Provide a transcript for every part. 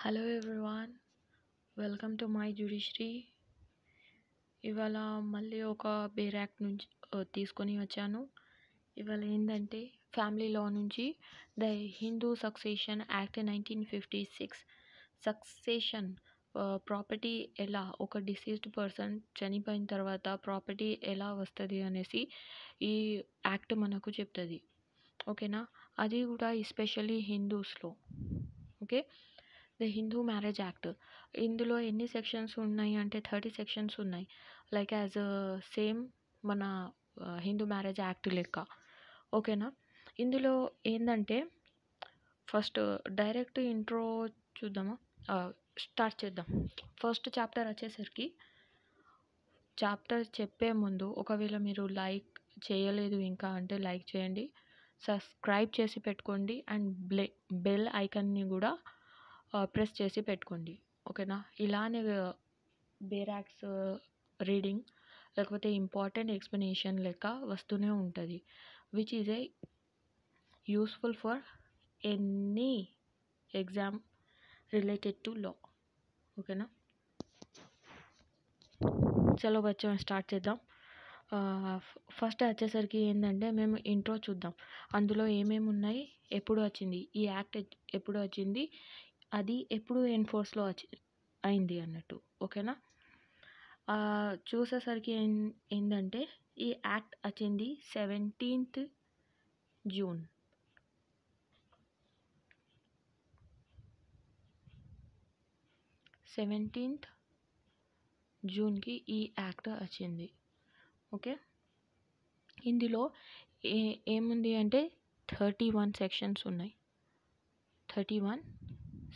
Hello everyone, welcome to my judiciary. ఇవాళ మళ్ళీ ఒక బేర్ యాక్ట్ నుంచి తీసుకొని వచ్చాను. ఇవాళ ఏంటంటే ఫ్యామిలీ లా నుంచి the Hindu succession act 1956. Succession property ఎలా, ఒక డిసీజ్డ్ పర్సన్ చనిపోయిన తర్వాత ప్రాపర్టీ ఎలా వస్తుంది అనేసి ఈ యాక్ట్ మనకు చెప్తుంది. ఓకేనా, అది కూడా ఎస్పెషల్లీ హిందూస్లో. Okay, the Hindu marriage act. ఇందులో ఎన్ని సెక్షన్స్ ఉన్నాయి అంటే 30 సెక్షన్స్ ఉన్నాయి. లైక్ యాజ్ సేమ్ మన హిందూ మ్యారేజ్ యాక్ట్ లెక్క. ఓకేనా, ఇందులో ఏంటంటే ఫస్ట్ డైరెక్ట్ ఇంట్రో చూద్దామా, స్టార్ట్ చేద్దాం. ఫస్ట్ చాప్టర్ వచ్చేసరికి, చాప్టర్ చెప్పే ముందు ఒకవేళ మీరు లైక్ చేయలేదు ఇంకా అంటే లైక్ చేయండి, సబ్స్క్రైబ్ చేసి పెట్టుకోండి అండ్ బెల్ ఐకాన్ని కూడా ప్రెస్ చేసి పెట్టుకోండి. ఓకేనా, ఇలానే బేర్ యాక్ట్స్ రీడింగ్ లేకపోతే ఇంపార్టెంట్ ఎక్స్ప్లెనేషన్ లెక్క వస్తూనే ఉంటుంది, which is a useful for any exam related to law. ఓకేనా, చలో బచ్చా స్టార్ట్ చేద్దాం. ఫస్ట్ వచ్చేసరికి ఏంటంటే మేము ఇంట్రో చూద్దాం. అందులో ఏమేమి ఉన్నాయి, ఎప్పుడు వచ్చింది ఈ యాక్ట్, ఎప్పుడు వచ్చింది, అది ఎప్పుడు ఎన్ఫోర్స్లో అయింది అన్నట్టు. ఓకేనా, చూసేసరికి ఏంటంటే ఈ యాక్ట్ వచ్చింది 17th జూన్. 17th జూన్కి ఈ యాక్ట్ వచ్చింది. ఓకే, ఇందులో ఏముంది అంటే 31 సెక్షన్స్ ఉన్నాయి. 31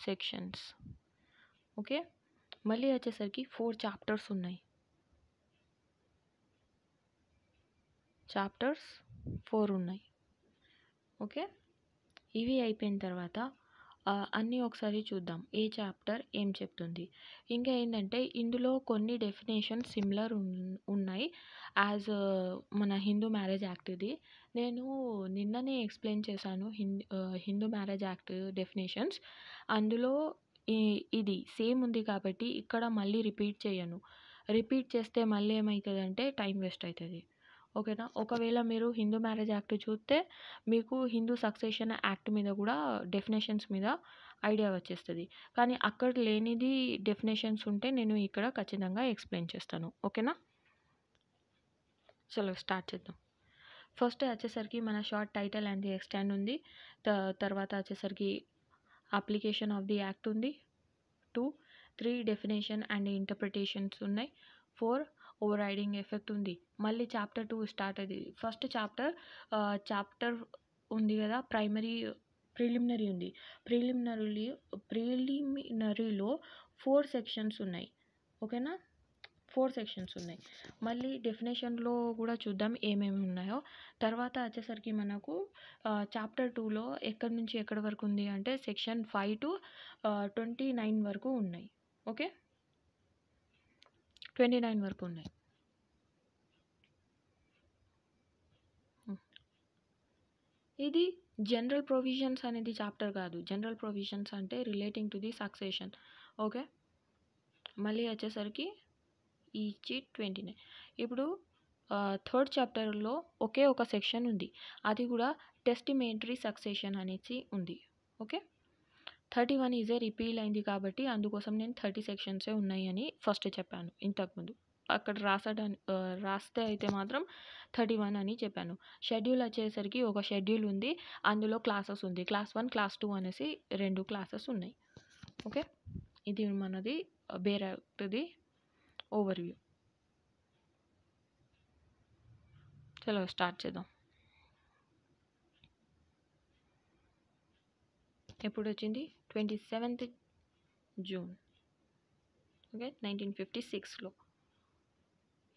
సెక్షన్స్. ఓకే, మళ్ళీ వచ్చేసరికి 4 చాప్టర్స్ ఉన్నాయి. చాప్టర్స్ 4 ఉన్నాయి. ఓకే, ఇవి అయిపోయిన తర్వాత అన్నీ ఒకసారి చూద్దాం, ఏ చాప్టర్ ఏం చెప్తుంది. ఇంకా ఏంటంటే ఇందులో కొన్ని డెఫినేషన్స్ సిమిలర్ ఉన్నాయి యాజ్ మన హిందూ మ్యారేజ్ యాక్ట్. ఇది నేను నిన్ననే ఎక్స్ప్లెయిన్ చేశాను, హిందూ మ్యారేజ్ యాక్ట్ డెఫినేషన్స్. అందులో ఇది సేమ్ ఉంది కాబట్టి ఇక్కడ మళ్ళీ రిపీట్ చేయను. రిపీట్ చేస్తే మళ్ళీ ఏమవుతుందంటే టైం వేస్ట్ అవుతుంది. ఓకేనా, ఒకవేళ మీరు హిందూ మ్యారేజ్ యాక్ట్ చూస్తే మీకు హిందూ సక్సెషన్ యాక్ట్ మీద కూడా డెఫినేషన్స్ మీద ఐడియా వచ్చేస్తుంది. కానీ అక్కడ లేనిది డెఫినేషన్స్ ఉంటే నేను ఇక్కడ ఖచ్చితంగా ఎక్స్ప్లెయిన్ చేస్తాను. ఓకేనా, చలో స్టార్ట్ చేద్దాం. ఫస్ట్ వచ్చేసరికి మన short title and the extend ఉంది. తర్వాత వచ్చేసరికి అప్లికేషన్ ఆఫ్ ది యాక్ట్ ఉంది. 2, 3 డెఫినేషన్ అండ్ ఇంటర్ప్రిటేషన్స్ ఉన్నాయి. 4 ఓవర్ రైడింగ్ ఎఫెక్ట్ ఉంది. మళ్ళీ చాప్టర్ 2 స్టార్ట్ అయింది. ఫస్ట్ చాప్టర్ ఉంది కదా, ప్రిలిమినరీ ఉంది. ప్రిలిమినరీలో 4 సెక్షన్స్ ఉన్నాయి. ఓకేనా, 4 సెక్షన్స్ ఉన్నాయి. మళ్ళీ డెఫినేషన్లో కూడా చూద్దాం ఏమేమి ఉన్నాయో. తర్వాత వచ్చేసరికి మనకు చాప్టర్ 2లో ఎక్కడి నుంచి ఎక్కడి వరకు ఉంది అంటే సెక్షన్ 5 to 29 వరకు ఉన్నాయి. ఓకే, 29 వరకు ఉన్నాయి. ఇది జనరల్ ప్రొవిజన్స్ అనేది చాప్టర్ కాదు. జనరల్ ప్రొవిజన్స్ అంటే relating to the succession. Okay, మళ్ళీ వచ్చేసరికి ఈచ్ 29. ఇప్పుడు థర్డ్ చాప్టర్లో ఒకే ఒక సెక్షన్ ఉంది, అది కూడా టెస్టిమేటరీ సక్సెషన్ అనేసి ఉంది. ఓకే, 31 ఈజ్ ఏ రిపీల్ అయింది కాబట్టి అందుకోసం నేను 30 సెక్షన్సే ఉన్నాయి అని ఫస్ట్ చెప్పాను ఇంతకుముందు. అక్కడ రాస్తే అయితే మాత్రం 31 అని చెప్పాను. షెడ్యూల్ వచ్చేసరికి ఒక షెడ్యూల్ ఉంది, అందులో క్లాసెస్ ఉంది. క్లాస్ 1, క్లాస్ 2 అనేసి 2 క్లాసెస్ ఉన్నాయి. ఓకే, ఇది మనది బేర్ యాక్ట్ది ఓవర్వ్యూ. చలో స్టార్ట్ చేద్దాం. ఎప్పుడు వచ్చింది, 27th జూన్. ఓకే, 1956లో.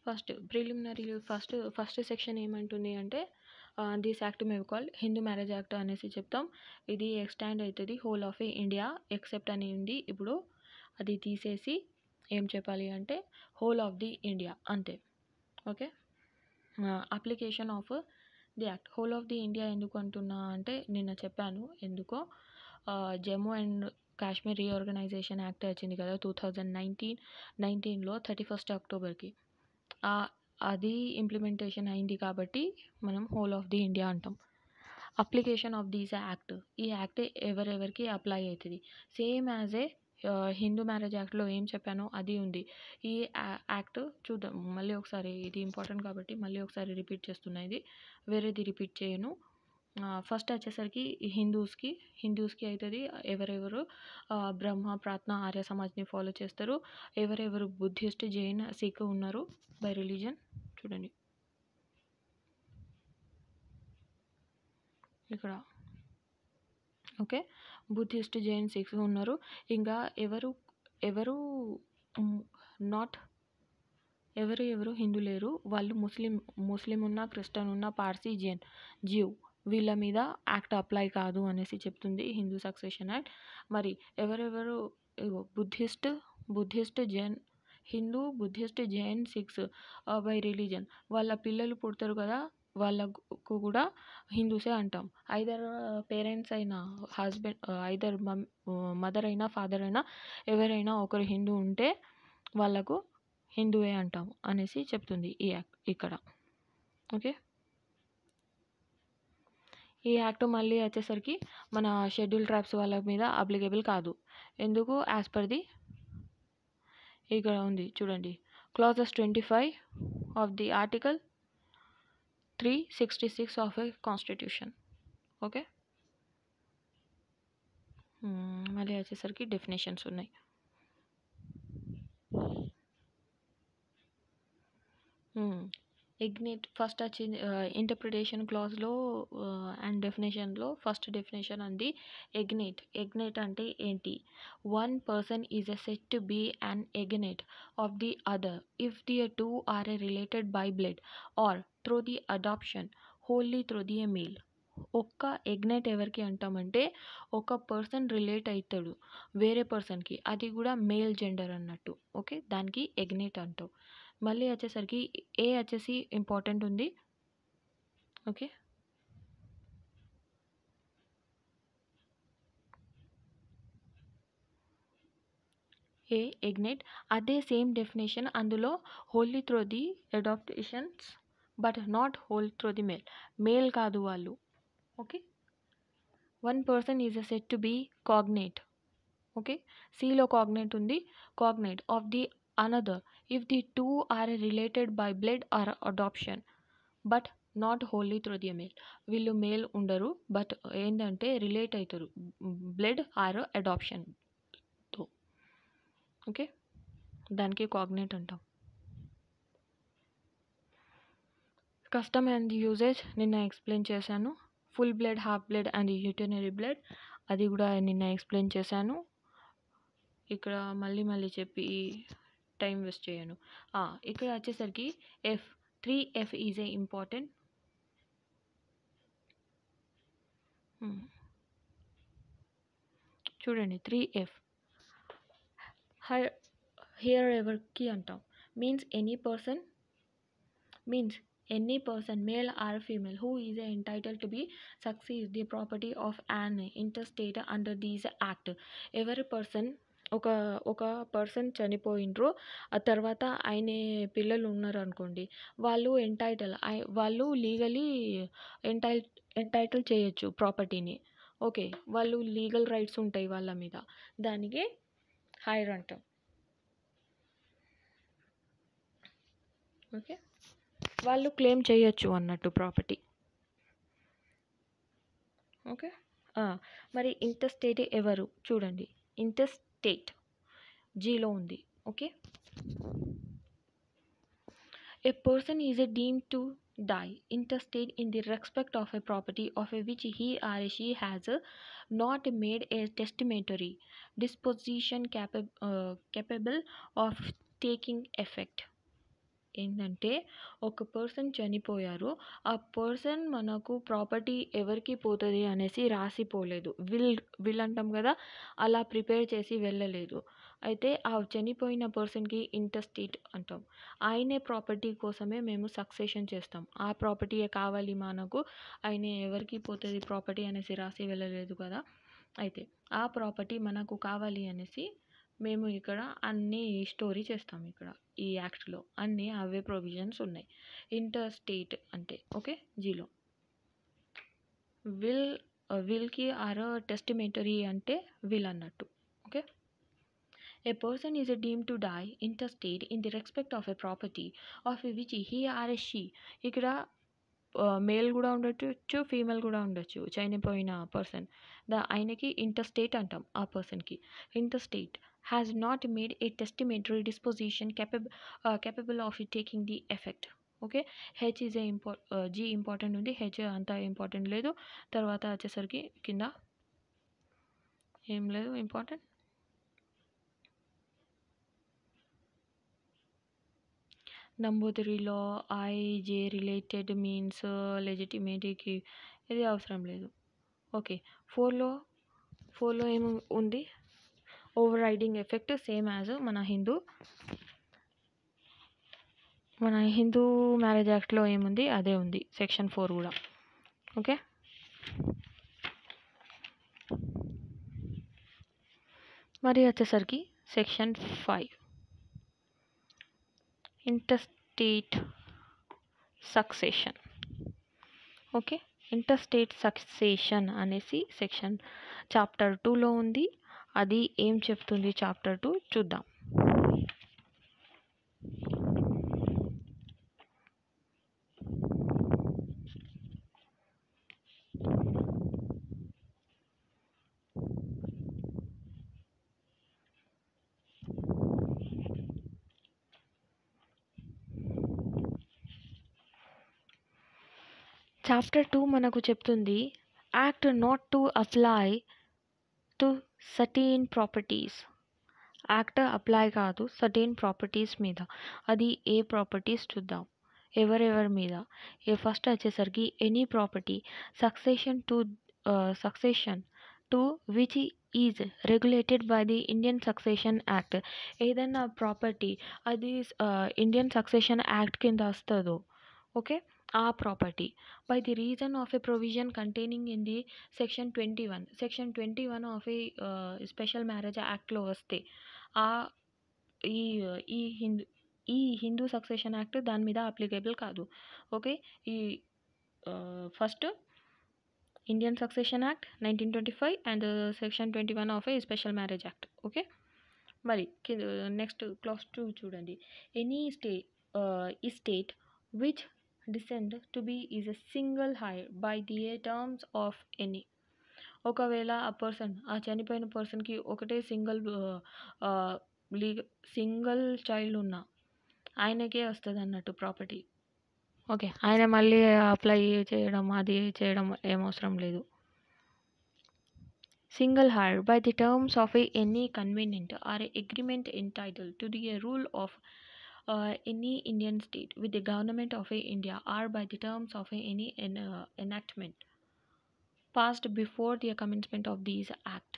ఫస్ట్ ప్రిలిమినరీ ఫస్ట్ సెక్షన్ ఏమంటుంది అంటే దిస్ యాక్ట్ మేము కాల్ హిందూ మ్యారేజ్ యాక్ట్ అనేసి చెప్తాం. ఇది ఎక్స్టెండ్ అవుతుంది హోల్ ఆఫ్ ఇండియా ఎక్సెప్ట్ అని ఉంది. ఇప్పుడు అది తీసేసి ఏం చెప్పాలి అంటే హోల్ ఆఫ్ ది ఇండియా అంతే. Okay, application of the act. Whole of the India ఎందుకు అంటున్నా అంటే నిన్న చెప్పాను ఎందుకో. Jammu and Kashmir reorganisation act వచ్చింది కదా 2019లో 31 అక్టోబర్కి. అది ఇంప్లిమెంటేషన్ అయింది కాబట్టి మనం హోల్ ఆఫ్ ది ఇండియా అంటాం. అప్లికేషన్ ఆఫ్ దీస్ యాక్ట్, ఈ యాక్ట్ ఎవరెవరికి అప్లై అవుతుంది, same as a Hindu marriage యాక్ట్లో ఏం చెప్పానో అది ఉంది. ఈ యాక్ట్ చూద్దాం మళ్ళీ ఒకసారి, ఇది ఇంపార్టెంట్ కాబట్టి మళ్ళీ ఒకసారి రిపీట్ చేస్తున్నా, ఇది వేరేది రిపీట్ చేయను. ఫస్ట్ వచ్చేసరికి హిందూస్కి అవుతుంది. ఎవరెవరు బ్రహ్మ ప్రార్థన ఆర్య సమాజ్ని ఫాలో చేస్తారు, ఎవరెవరు బుద్ధిస్ట్ జైన్ సిక్ ఉన్నారు బై రిలీజన్. చూడండి ఇక్కడ, ఓకే, బుద్ధిస్ట్ జైన్ సిక్స్ ఉన్నారు. ఇంకా ఎవరు నాట్ ఎవరు హిందూ లేరు, వాళ్ళు ముస్లిం ఉన్న, క్రిస్టియన్ ఉన్న, పార్సీ, జైన్, జ్యూ వీళ్ళ మీద యాక్ట్ అప్లై కాదు అనేసి చెప్తుంది హిందూ సక్సెషన్ యాక్ట్. మరి ఎవరెవరు Buddhist Jain, Hindu, Buddhist, Jain, six by religion వాళ్ళ పిల్లలు పుడతారు కదా, వాళ్ళకు కూడా హిందూసే అంటాం. ఐదర్ పేరెంట్స్ అయినా, హస్బెండ్ ఐదర్ మదర్ అయినా ఫాదర్ అయినా ఎవరైనా ఒకరు హిందూ ఉంటే వాళ్ళకు హిందూవే అంటాం అనేసి చెప్తుంది ఈ యాక్ట్ ఇక్కడ. ఓకే, ఈ యాక్ట్ మళ్ళీ వచ్చేసరికి మన షెడ్యూల్ ట్రైబ్స్ వాళ్ళ మీద అప్లికేబుల్ కాదు. ఎందుకు? యాజ్ పర్ ది ఇక్కడ ఉంది చూడండి, clauses 25 of the article 366 of a constitution. Okay, మళ్ళీ వచ్చేసరికి డెఫినేషన్స్ ఉన్నాయి. ఇగ్నిట్ ఫస్ట్ వచ్చింది ఇంటర్ప్రిటేషన్ క్లాజ్లో అండ్ డెఫినేషన్లో. ఫస్ట్ డెఫినేషన్ అంది ఎగ్నేట్ అంటే ఏంటి? One person is a said to be an agnate of the other if the two are a related by blood or through the adoption wholly through the a male. ఒక్క agnate ఎవరికి అంటామంటే ఒక person relate అవుతాడు వేరే పర్సన్కి, అది కూడా male gender అన్నట్టు. Okay, దానికి ఎగ్నేట్ అంటాం. మళ్ళీ వచ్చేసరికి ఏ వచ్చేసి ఇంపార్టెంట్ ఉంది. ఓకే, ఏ ఎగ్నేట్, అదే సేమ్ డెఫినేషన్ అందులో wholly through the adaptations but not whole through the male కాదు వాళ్ళు. Okay, one person is a said to be cognate. Okay, సిలో కాగ్నేట్ ఉంది, cognate of the another if the two are related by blood or adoption but not wholly through the male. వీళ్ళు male ఉండరు but ఏంటంటే relate అవుతారు blood or అడాప్షన్తో. Okay, దానికి cognate అంటాం. Custom and usage నిన్న ఎక్స్ప్లెయిన్ చేశాను. Full blood, half blood and యూటెనరీ బ్లడ్ అది కూడా నిన్న ఎక్స్ప్లెయిన్ చేశాను. ఇక్కడ మళ్ళీ చెప్పి టైం వేస్ట్ చేయను. ఇక్కడ వచ్చేసరికి F 3F is a important. చూడండి 3F హియర్ ఎవరికి అంటాం means any person male or female who is entitle to be succeed the property of an intestate under these act. ఎవరి పర్సన్ ఒక పర్సన్ చనిపోయినరు, ఆ తర్వాత ఆయన పిల్లలు ఉన్నారు అనుకోండి, వాళ్ళు లీగలీ ఎంటైటిల్ చేయొచ్చు ప్రాపర్టీని. ఓకే, వాళ్ళు లీగల్ రైట్స్ ఉంటాయి వాళ్ళ మీద, దానికి హైర్ అంటాం. ఓకే, వాళ్ళు క్లెయిమ్ చేయొచ్చు అన్నట్టు ప్రాపర్టీ. ఓకే, మరి ఇంటర్స్టేట్ ఎవరు? చూడండి, ఇంటర్స్టేట్ జీలో ఉంది. Okay, a person is deemed to die intestate in the respect of a property of which he or she has not made a testamentary disposition capable of taking effect. ఏంటంటే ఒక person చనిపోయారు, ఆ person మనకు property ఎవరికి పోతుంది అనేసి రాసిపోలేదు, will అంటాం కదా, అలా ప్రిపేర్ చేసి వెళ్ళలేదు. అయితే ఆ చనిపోయిన పర్సన్కి ఇంటర్స్టేట్ అంటాం. ఆయనే ప్రాపర్టీ కోసమే మేము సక్సెషన్ చేస్తాం, ఆ ప్రాపర్టీయే కావాలి మనకు, ఆయన ఎవరికి పోతుంది ప్రాపర్టీ అనేసి రాసి వెళ్ళలేదు కదా, అయితే ఆ ప్రాపర్టీ మనకు కావాలి అనేసి మేము ఇక్కడ అన్నీ స్టోరీ చేస్తాం. ఇక్కడ ఈ యాక్ట్‌లో అన్నీ అవే ప్రొవిజన్స్ ఉన్నాయి. ఇంటర్ స్టేట్ అంటే ఓకే. జీలో విల్ విల్‌కి ఆర్ టెస్టిమెంటరీ అంటే విల్ అన్నట్టు. Okay. A person is deemed to die intestate in the respect of a property of which he or she ఇక్కడ మేల్ కూడా ఉండొచ్చు, ఫీమేల్ కూడా ఉండొచ్చు. చనిపోయిన పర్సన్ ఆయనకి ఇంటర్స్టేట్ అంటాం. ఆ పర్సన్కి intestate has not made a testamentary disposition capable of taking the effect. Okay. H is a G important ఉంది. హెచ్ అంత ఇంపార్టెంట్ లేదు. తర్వాత వచ్చేసరికి కింద ఏం లేదు ఇంపార్టెంట్. నంబూదిరిలో ఐజే రిలేటెడ్ మీన్స్ లెజిటిమేటీకి ఇది అవసరం లేదు. ఓకే. ఫోర్లో ఏమి ఉంది? Overriding effect same as మన హిందూ మ్యారేజ్ యాక్ట్లో ఏముంది అదే ఉంది. సెక్షన్ 4 కూడా. ఓకే. మరి వచ్చేసరికి section 5 interstate succession. Okay. Interstate succession అనేసి సెక్షన్ చాప్టర్ 2లో ఉంది. అది ఏం చెప్తుంది చాప్టర్ 2 చూద్దాం. చాప్టర్ 2 మనకు చెప్తుంది act not to apply to certain properties. Act apply కాదు సర్టెన్ ప్రాపర్టీస్ మీద. అది ఏ ప్రాపర్టీస్ చూద్దాం. ఎవరెవరి మీద? ఫస్ట్ వచ్చేసరికి any property succession to which is regulated by the Indian succession act. ఏదైనా ప్రాపర్టీ అది ఇండియన్ సక్సెషన్ యాక్ట్ కింద వస్తుందో ఓకే ఆ property by the reason of a provision containing in the section 21 of A special marriage యాక్ట్లో వస్తే ఆ ఈ ఈ హిందూ ఈ హిందూ సక్సెషన్ యాక్ట్ దాని మీద అప్లికేబుల్ కాదు. ఓకే. ఈ first Indian succession act 1925 and section 21 of A special marriage act. Okay. మరి నెక్స్ట్ క్లాస్ 2 చూడండి. Any state which descend to be is a single hire by the terms of any. ఒకవేళ ఆ చనిపోయిన పర్సన్కి ఒకటే single child ఉన్న ఆయనకే వస్తుంది అన్నట్టు ప్రాపర్టీ. ఓకే. ఆయన మళ్ళీ అప్లై చేయడం అది చేయడం ఏమవసరం లేదు. Single hire by the terms of any convenient or agreement entitled to the rule of any Indian state with the government of India or by the terms of any enactment passed before the commencement of these act.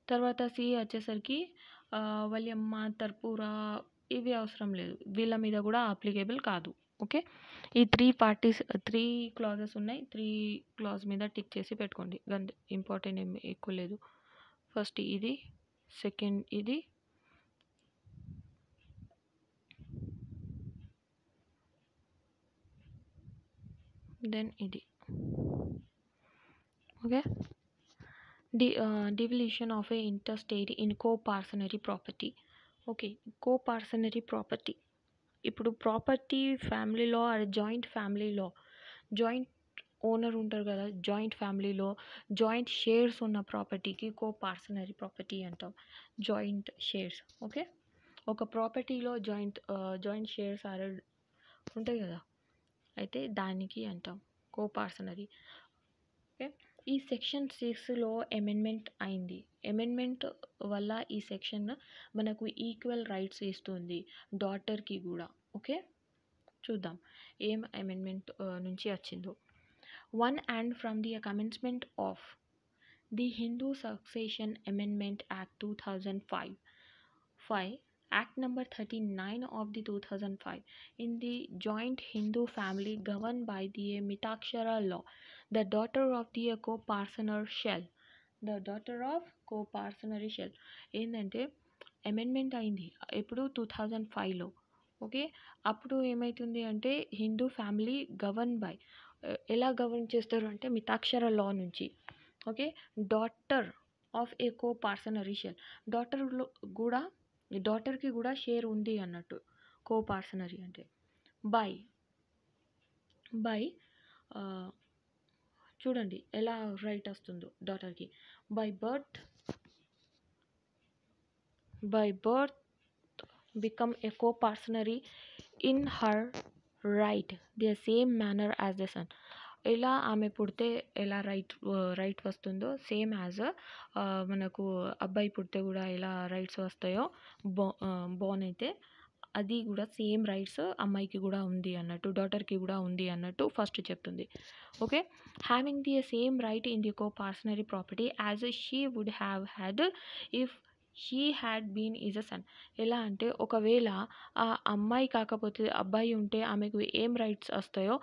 తర్వాత C వచ్చేసరికి వల్యమ్మ తర్పూర ఇవి అవసరం లేదు. వీళ్ళ మీద కూడా applicable కాదు. Okay. ఈ 3 క్లాజెస్ ఉన్నాయి. 3 క్లాజ్ మీద టిక్ చేసి పెట్టుకోండి. ఇంపార్టెంట్ ఏం ఎక్కువ లేదు. ఫస్ట్ ఇది, సెకండ్ ఇది, దెన్ ఇది. Okay. Devolution of a intestate in coparcenary property. Okay. Coparcenary property ఇప్పుడు ప్రాపర్టీ ఫ్యామిలీలో జాయింట్ ఫ్యామిలీలో జాయింట్ ఓనర్ ఉంటారు కదా. జాయింట్ ఫ్యామిలీలో జాయింట్ షేర్స్ ఉన్న ప్రాపర్టీకి కోపార్సనరీ ప్రాపర్టీ అంటాం. Joint shares. ఓకే. ఒక ప్రాపర్టీలో జాయింట్ షేర్స్ ఉంటాయి కదా, అయితే దానికి అంటాం కోపార్సనరీ. ఓకే. ఈ సెక్షన్ 6లో అమెండ్మెంట్ అయింది. అమెండ్మెంట్ వల్ల ఈ సెక్షన్ మనకు ఈక్వల్ రైట్స్ ఇస్తుంది డాటర్కి కూడా. ఓకే. చూద్దాం ఏం అమెండ్మెంట్ నుంచి వచ్చిందో. 1 and from the commencement of the Hindu Succession Amendment Act 2005, Act number 39 of the 2005, in the joint Hindu family governed by the Mitakshara law, the daughter of the co-parsoner shall the daughter of coparcenary shall ఏంటంటే amendment అయింది ఎప్పుడు 2005లో. Okay, అప్పుడు ఏమవుతుంది అంటే Hindu family govern by ఎలా govern చేస్తారు అంటే మితాక్షర లా నుంచి. Okay, daughter of a coparcenary shall కూడా డాటర్కి కూడా షేర్ ఉంది అన్నట్టు. కో పార్సనరీ అంటే బై బై చూడండి ఎలా రైట్ వస్తుందో డాటర్కి. By birth become a co-parcenary in her right the same manner as the son. ఎలా ఆమె పుడితే ఎలా రైట్ వస్తుందో సేమ్ యాజ్ మనకు అబ్బాయి పుడితే కూడా ఎలా రైట్స్ వస్తాయో బోర్న్ అయితే అది కూడా సేమ్ రైట్స్ అమ్మాయికి కూడా ఉంది అన్నట్టు, డాటర్కి కూడా ఉంది అన్నట్టు ఫస్ట్ చెప్తుంది. Okay, having the same right in the coparcenary property as she would have had if she had been is a son. ఎలా అంటే ఒకవేళ ఆ అమ్మాయి కాకపోతే అబ్బాయి ఉంటే ఆమెకు ఏం రైట్స్ వస్తాయో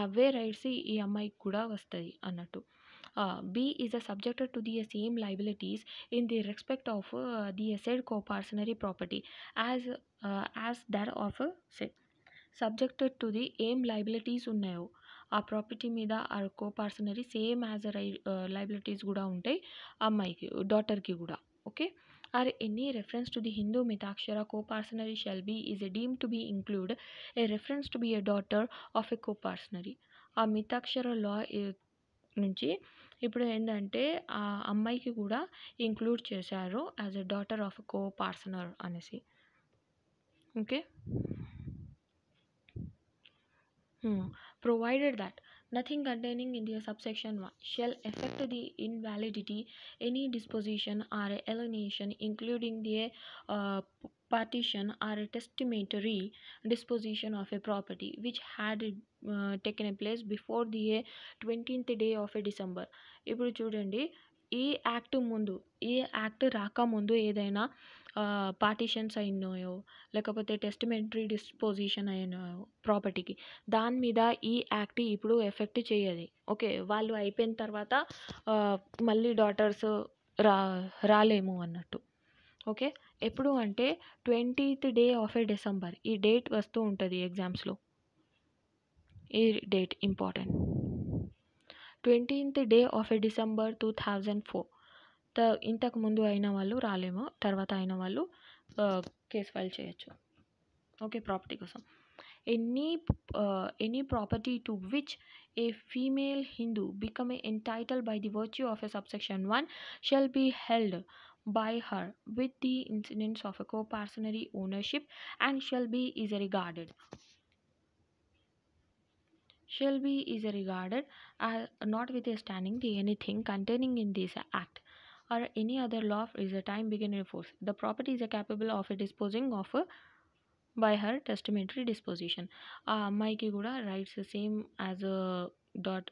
అవే రైట్స్ ఈ అమ్మాయికి కూడా వస్తాయి అన్నట్టు. B is a subjected to the same liabilities in the respect of the said co-parcenary property as that of say subjected to the ఏం లైబిలిటీస్ ఉన్నాయో ఆ ప్రాపర్టీ మీద ఆ కో-పార్సనరీ సేమ్ యాజ్ లైబిలిటీస్ కూడా ఉంటాయి అమ్మాయికి, డాటర్కి కూడా. Okay, or any reference to the Hindu Mitakshara co-parcenary shall be is deemed to be include a reference to be a daughter of a co-parcenary. ఆ మితాక్షర లా నుంచి ఇప్పుడు ఏంటంటే ఆ అమ్మాయికి కూడా ఇంక్లూడ్ చేశారు యాజ్ ఎ డాటర్ ఆఫ్ కో పార్సనర్ అనేసి. Okay, provided that nothing containing in the subsection 1 shall affect the invalidity any disposition or alienation including the partition or a testamentary disposition of a property which had taken place before the 20th day of a December. ఇప్పుడు చూడండి, ఈ act రాకముందు ఏదైనా partitions అయినాయో లేకపోతే టెస్టిమెంటరీ disposition అయినాయో ప్రాపర్టీకి, దాని మీద ఈ యాక్ట్ ఇప్పుడు ఎఫెక్ట్ చేయదు. ఓకే, వాళ్ళు అయిపోయిన తర్వాత మళ్ళీ డాటర్స్ రాలేము అన్నట్టు. ఓకే, ఎప్పుడు అంటే 20th day of A December, ఈ డేట్ వస్తూ ఉంటుంది ఎగ్జామ్స్లో, ఈ date important. 20th day of A December 2004. ఇంతకు ముందు అయిన వాళ్ళు రాలేము, తర్వాత అయిన వాళ్ళు కేసు ఫైల్ చేయొచ్చు. ఓకే, ప్రాపర్టీ కోసం. Any property to which A female Hindu become entitled by the virtue of a subsection 1 shall be held by her with the incidence of a co-parcenary ownership and shall be is regarded notwithstanding the anything containing in this act or any other law is a time begin in force. The property is capable of disposing of by her testamentary disposition. ఆ అమ్మాయికి కూడా rights same as that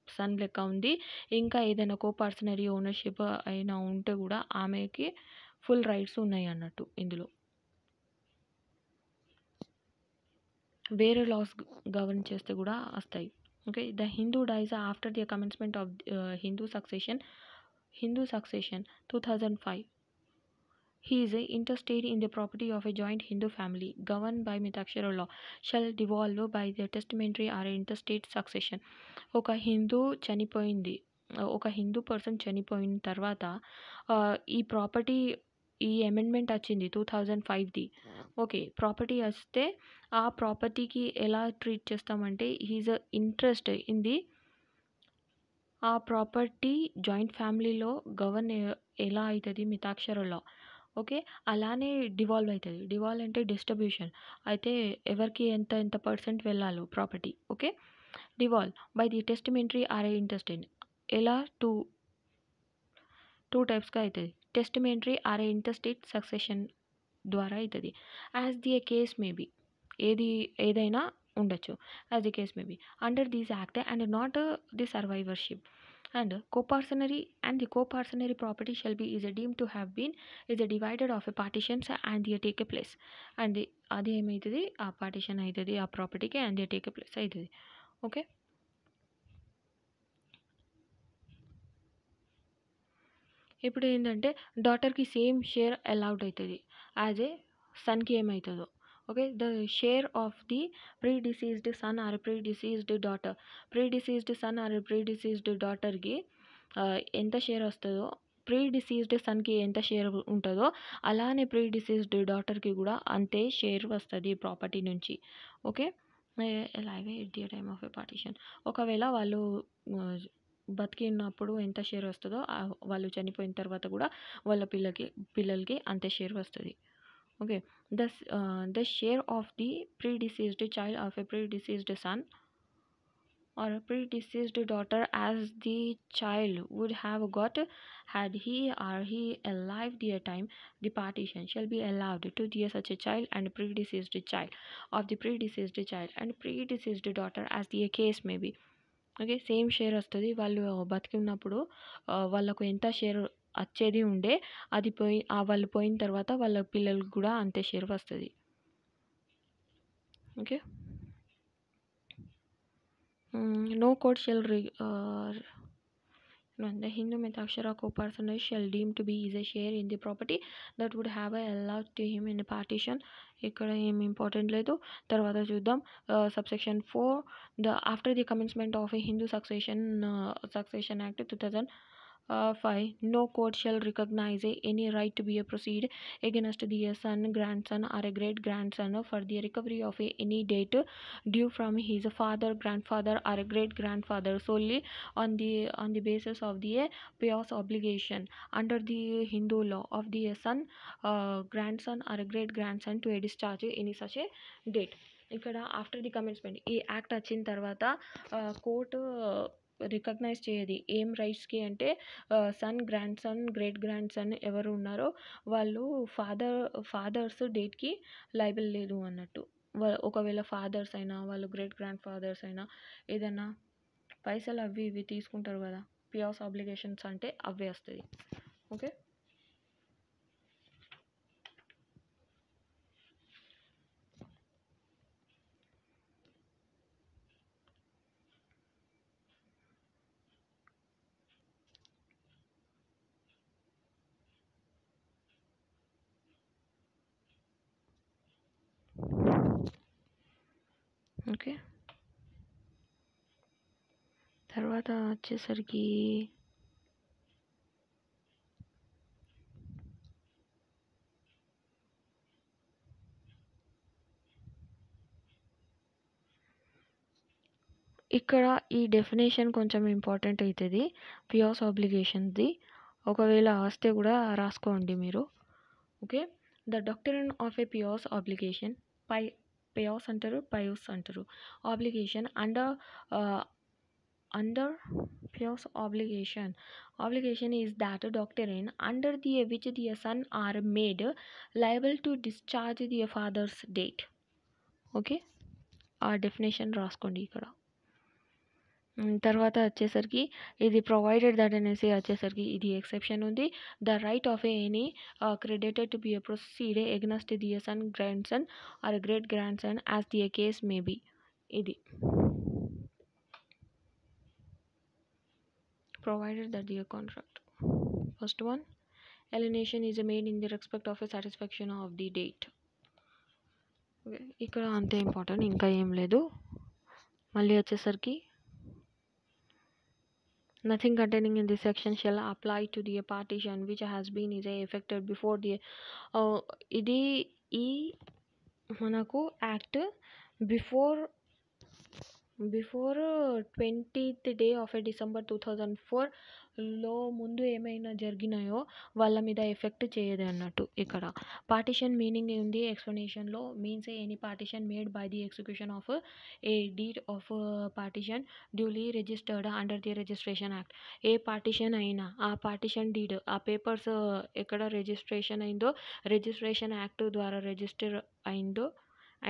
son లెక్క ఉంది. ఇంకా ఏదైనా కో పర్సనరీ ownership అయినా ఉంటే కూడా ఆమెకి ఫుల్ రైట్స్ ఉన్నాయి అన్నట్టు. ఇందులో వేరే లాస్ గవర్న్ చేస్తే కూడా వస్తాయి. Okay, the Hindu dies after the commencement of Hindu succession 2005. He is intestate in the property of a joint Hindu family governed by Mitakshara law shall devolve by the testamentary or intestate succession. ఒక Hindu person చనిపోయిన తర్వాత ఈ property, ఈ amendment వచ్చింది 2005ది. Okay, property వస్తే ఆ ప్రాపర్టీకి ఎలా ట్రీట్ చేస్తామంటే హీజ్ ఇంట్రెస్ట్ ఇన్ ది ఆ ప్రాపర్టీ జాయింట్ ఫ్యామిలీలో గవర్న్ ఎలా అవుతుంది మితాక్షర లా. ఓకే, అలానే డివాల్వ్ అవుతుంది. డివాల్వ్ అంటే డిస్ట్రిబ్యూషన్ అయితే ఎవరికి ఎంత పర్సెంట్ వెళ్ళాలో property. Okay, devolve by the testamentary or intestate ఎలా టూ టైప్స్గా అవుతుంది. టెస్టిమెంటరీ ఆర్ ఇంటెస్టేట్ సక్సెషన్ ద్వారా అవుతుంది. యాజ్ ది కేస్ మేబీ ఏదైనా ఉండొచ్చు. As the case maybe under these act and not the సర్వైవర్షిప్ and the co-parcenary property shall be is deemed to have been is divided of a partitions and they take a place and అది ఏమవుతుంది ఆ partition అవుతుంది ఆ ప్రాపర్టీకి and they take a place అవుతుంది. Okay, ఇప్పుడు ఏంటంటే డాటర్కి సేమ్ షేర్ అలౌడ్ అవుతుంది యాజ్ ఏ సన్కి ఏమవుతుందో. Okay, the share of the predeceased son or predeceased daughter, predeceased son or predeceased డాటర్కి ఎంత షేర్ వస్తుందో, ప్రీ డిసీజ్డ్ సన్కి ఎంత షేర్ ఉంటుందో అలానే ప్రీ డిసీజ్డ్ డాటర్కి కూడా అంతే షేర్ వస్తుంది ప్రాపర్టీ నుంచి. ఓకే, అలాగే at the time of A partition, ఒకవేళ వాళ్ళు బతికినప్పుడు ఎంత షేర్ వస్తుందో వాళ్ళు చనిపోయిన తర్వాత కూడా వాళ్ళ పిల్లలకి అంతే షేర్ వస్తుంది. Okay, the share of the predeceased child of a predeceased son or a predeceased daughter as the child would have got had he or he alive the time the partition shall be allowed to the such a child and predeceased child of the predeceased child and predeceased daughter as the case may be. Okay, same share వస్తుంది. వాళ్ళు బతికి ఉన్నప్పుడు వాళ్ళకు ఎంత share వచ్చేది ఉండే అది వాళ్ళు పోయిన తర్వాత వాళ్ళ పిల్లలకు కూడా అంతే షేర్ వస్తుంది. Okay, no court shall the Hindu Metashara co-personage shall deem to be is a share in the property that would have allowed to him in a partition. ఇక్కడ ఏమి ఇంపార్టెంట్ లేదు, తర్వాత చూద్దాం. Subsection 4, the after the commencement of A Hindu succession act 2005, no court shall recognize any right to be a proceed against the son, grandson or a great grandson for the recovery of any debt due from his father, grandfather or a great grandfather solely on the basis of the pious obligation under the Hindu law of the son, grandson or a great grandson to a discharge any such a debt. ఇక్కడ after the commencement ఈ act వచ్చిన తర్వాత court recognize చేయది ఏం రైట్స్కి అంటే son, grandson, great grandson ఎవరు ఉన్నారో వాళ్ళు ఫాదర్స్ డేట్కి లైబుల్ లేదు అన్నట్టు. ఒకవేళ ఫాదర్స్ అయినా వాళ్ళు గ్రేట్ గ్రాండ్ ఫాదర్స్ అయినా ఏదైనా పైసలు అవి ఇవి తీసుకుంటారు కదా, పియాస్ ఆబ్లిగేషన్స్ అంటే అవే వస్తుంది. ఓకే, ఓకే తర్వాత వచ్చేసరికి ఇక్కడ ఈ డెఫినేషన్ కొంచెం ఇంపార్టెంట్ అవుతుంది పియాస్ ఆబ్లిగేషన్ది, ఒకవేళ వస్తే కూడా రాసుకోండి మీరు. Okay, the doctrine of a pious obligation, pious అంటారు, పయోస్ అంటారు. Obligation under pious obligation is that doctrine under the which the son are made liable to discharge the father's debt. Okay, ఆ definition రాసుకోండి ఇక్కడ. తర్వాత వచ్చేసరికి ఇది provided that అనేసి వచ్చేసరికి ఇది ఎక్సెప్షన్ ఉంది. The right of any creditor to be proceed against the son, grandson or great grandson as the case may be. ఇది provided that the contract. First one, alienation is made in the respect of a satisfaction of the date. Okay, ఇక్కడ అంతే important, ఇంకా ఏం లేదు. మళ్ళీ వచ్చేసరికి nothing containing in this section shall apply to the partition which has been is effected before the ఇది ఈ మనకు act before 20th day of December 2004లో ముందు ఏమైనా జరిగినాయో వాళ్ళ మీద ఎఫెక్ట్ చేయదు అన్నట్టు. ఇక్కడ పార్టిషన్ మీనింగ్ ఉంది ఎక్స్ప్లెనేషన్లో. Means any partition made by the execution of a deed of partition duly registered under the registration act. ఏ పార్టిషన్ అయినా ఆ పార్టిషన్ డీడ్ ఆ పేపర్స్ ఎక్కడ రిజిస్ట్రేషన్ అయిందో రిజిస్ట్రేషన్ యాక్ట్ ద్వారా రిజిస్టర్ అయిందో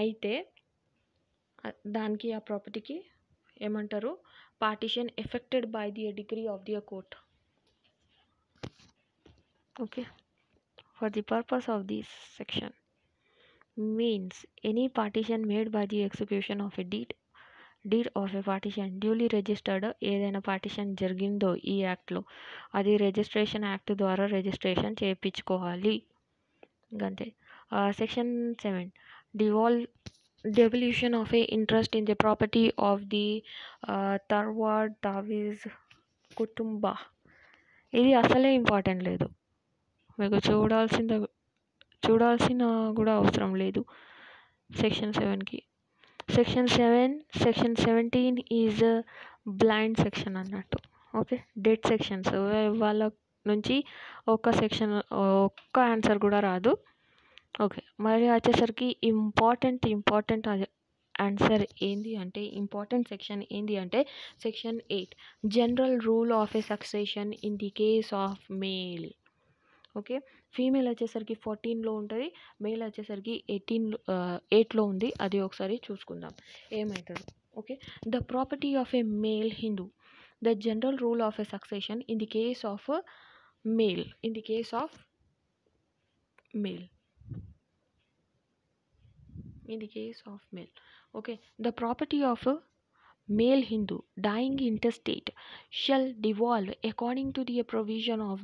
అయితే దానికి ఆ ప్రాపర్టీకి ఏమంటారు, partition effected by the decree of the court. Okay, for the purpose of this section means any partition made by the execution of a deed deed of A partition duly registered ఏదైనా partition జరిగిందో ఈ యాక్ట్లో అది registration act ద్వారా registration చేయించుకోవాలి. ఇంకంతే. Section 7 devolve devolution of a interest in the property of the తర్వాడ్ తావీజ్ కుటుంబ. ఇది అసలే ఇంపార్టెంట్ లేదు, మీకు చూడాల్సిన కూడా అవసరం లేదు సెక్షన్ 7కి. సెక్షన్ 17 ఈజ్ బ్లైండ్ సెక్షన్ అన్నట్టు. ఓకే, డెడ్ సెక్షన్స్ వాళ్ళ నుంచి ఒక్క ఆన్సర్ కూడా రాదు. ఓకే, మరి వచ్చేసరికి ఇంపార్టెంట్ ఆన్సర్ ఏంది అంటే, ఇంపార్టెంట్ సెక్షన్ ఏంది అంటే section 8 general rule of A succession in the case of male. Okay, female వచ్చేసరికి 14లో ఉంటుంది, మేల్ వచ్చేసరికి 8లో ఉంది. అది ఒకసారి చూసుకుందాం ఏమవుతుంది. Okay, the property of A male Hindu, the general rule of A succession in the case of male. Okay, the property of a male Hindu dying intestate shall devolve according to the provision of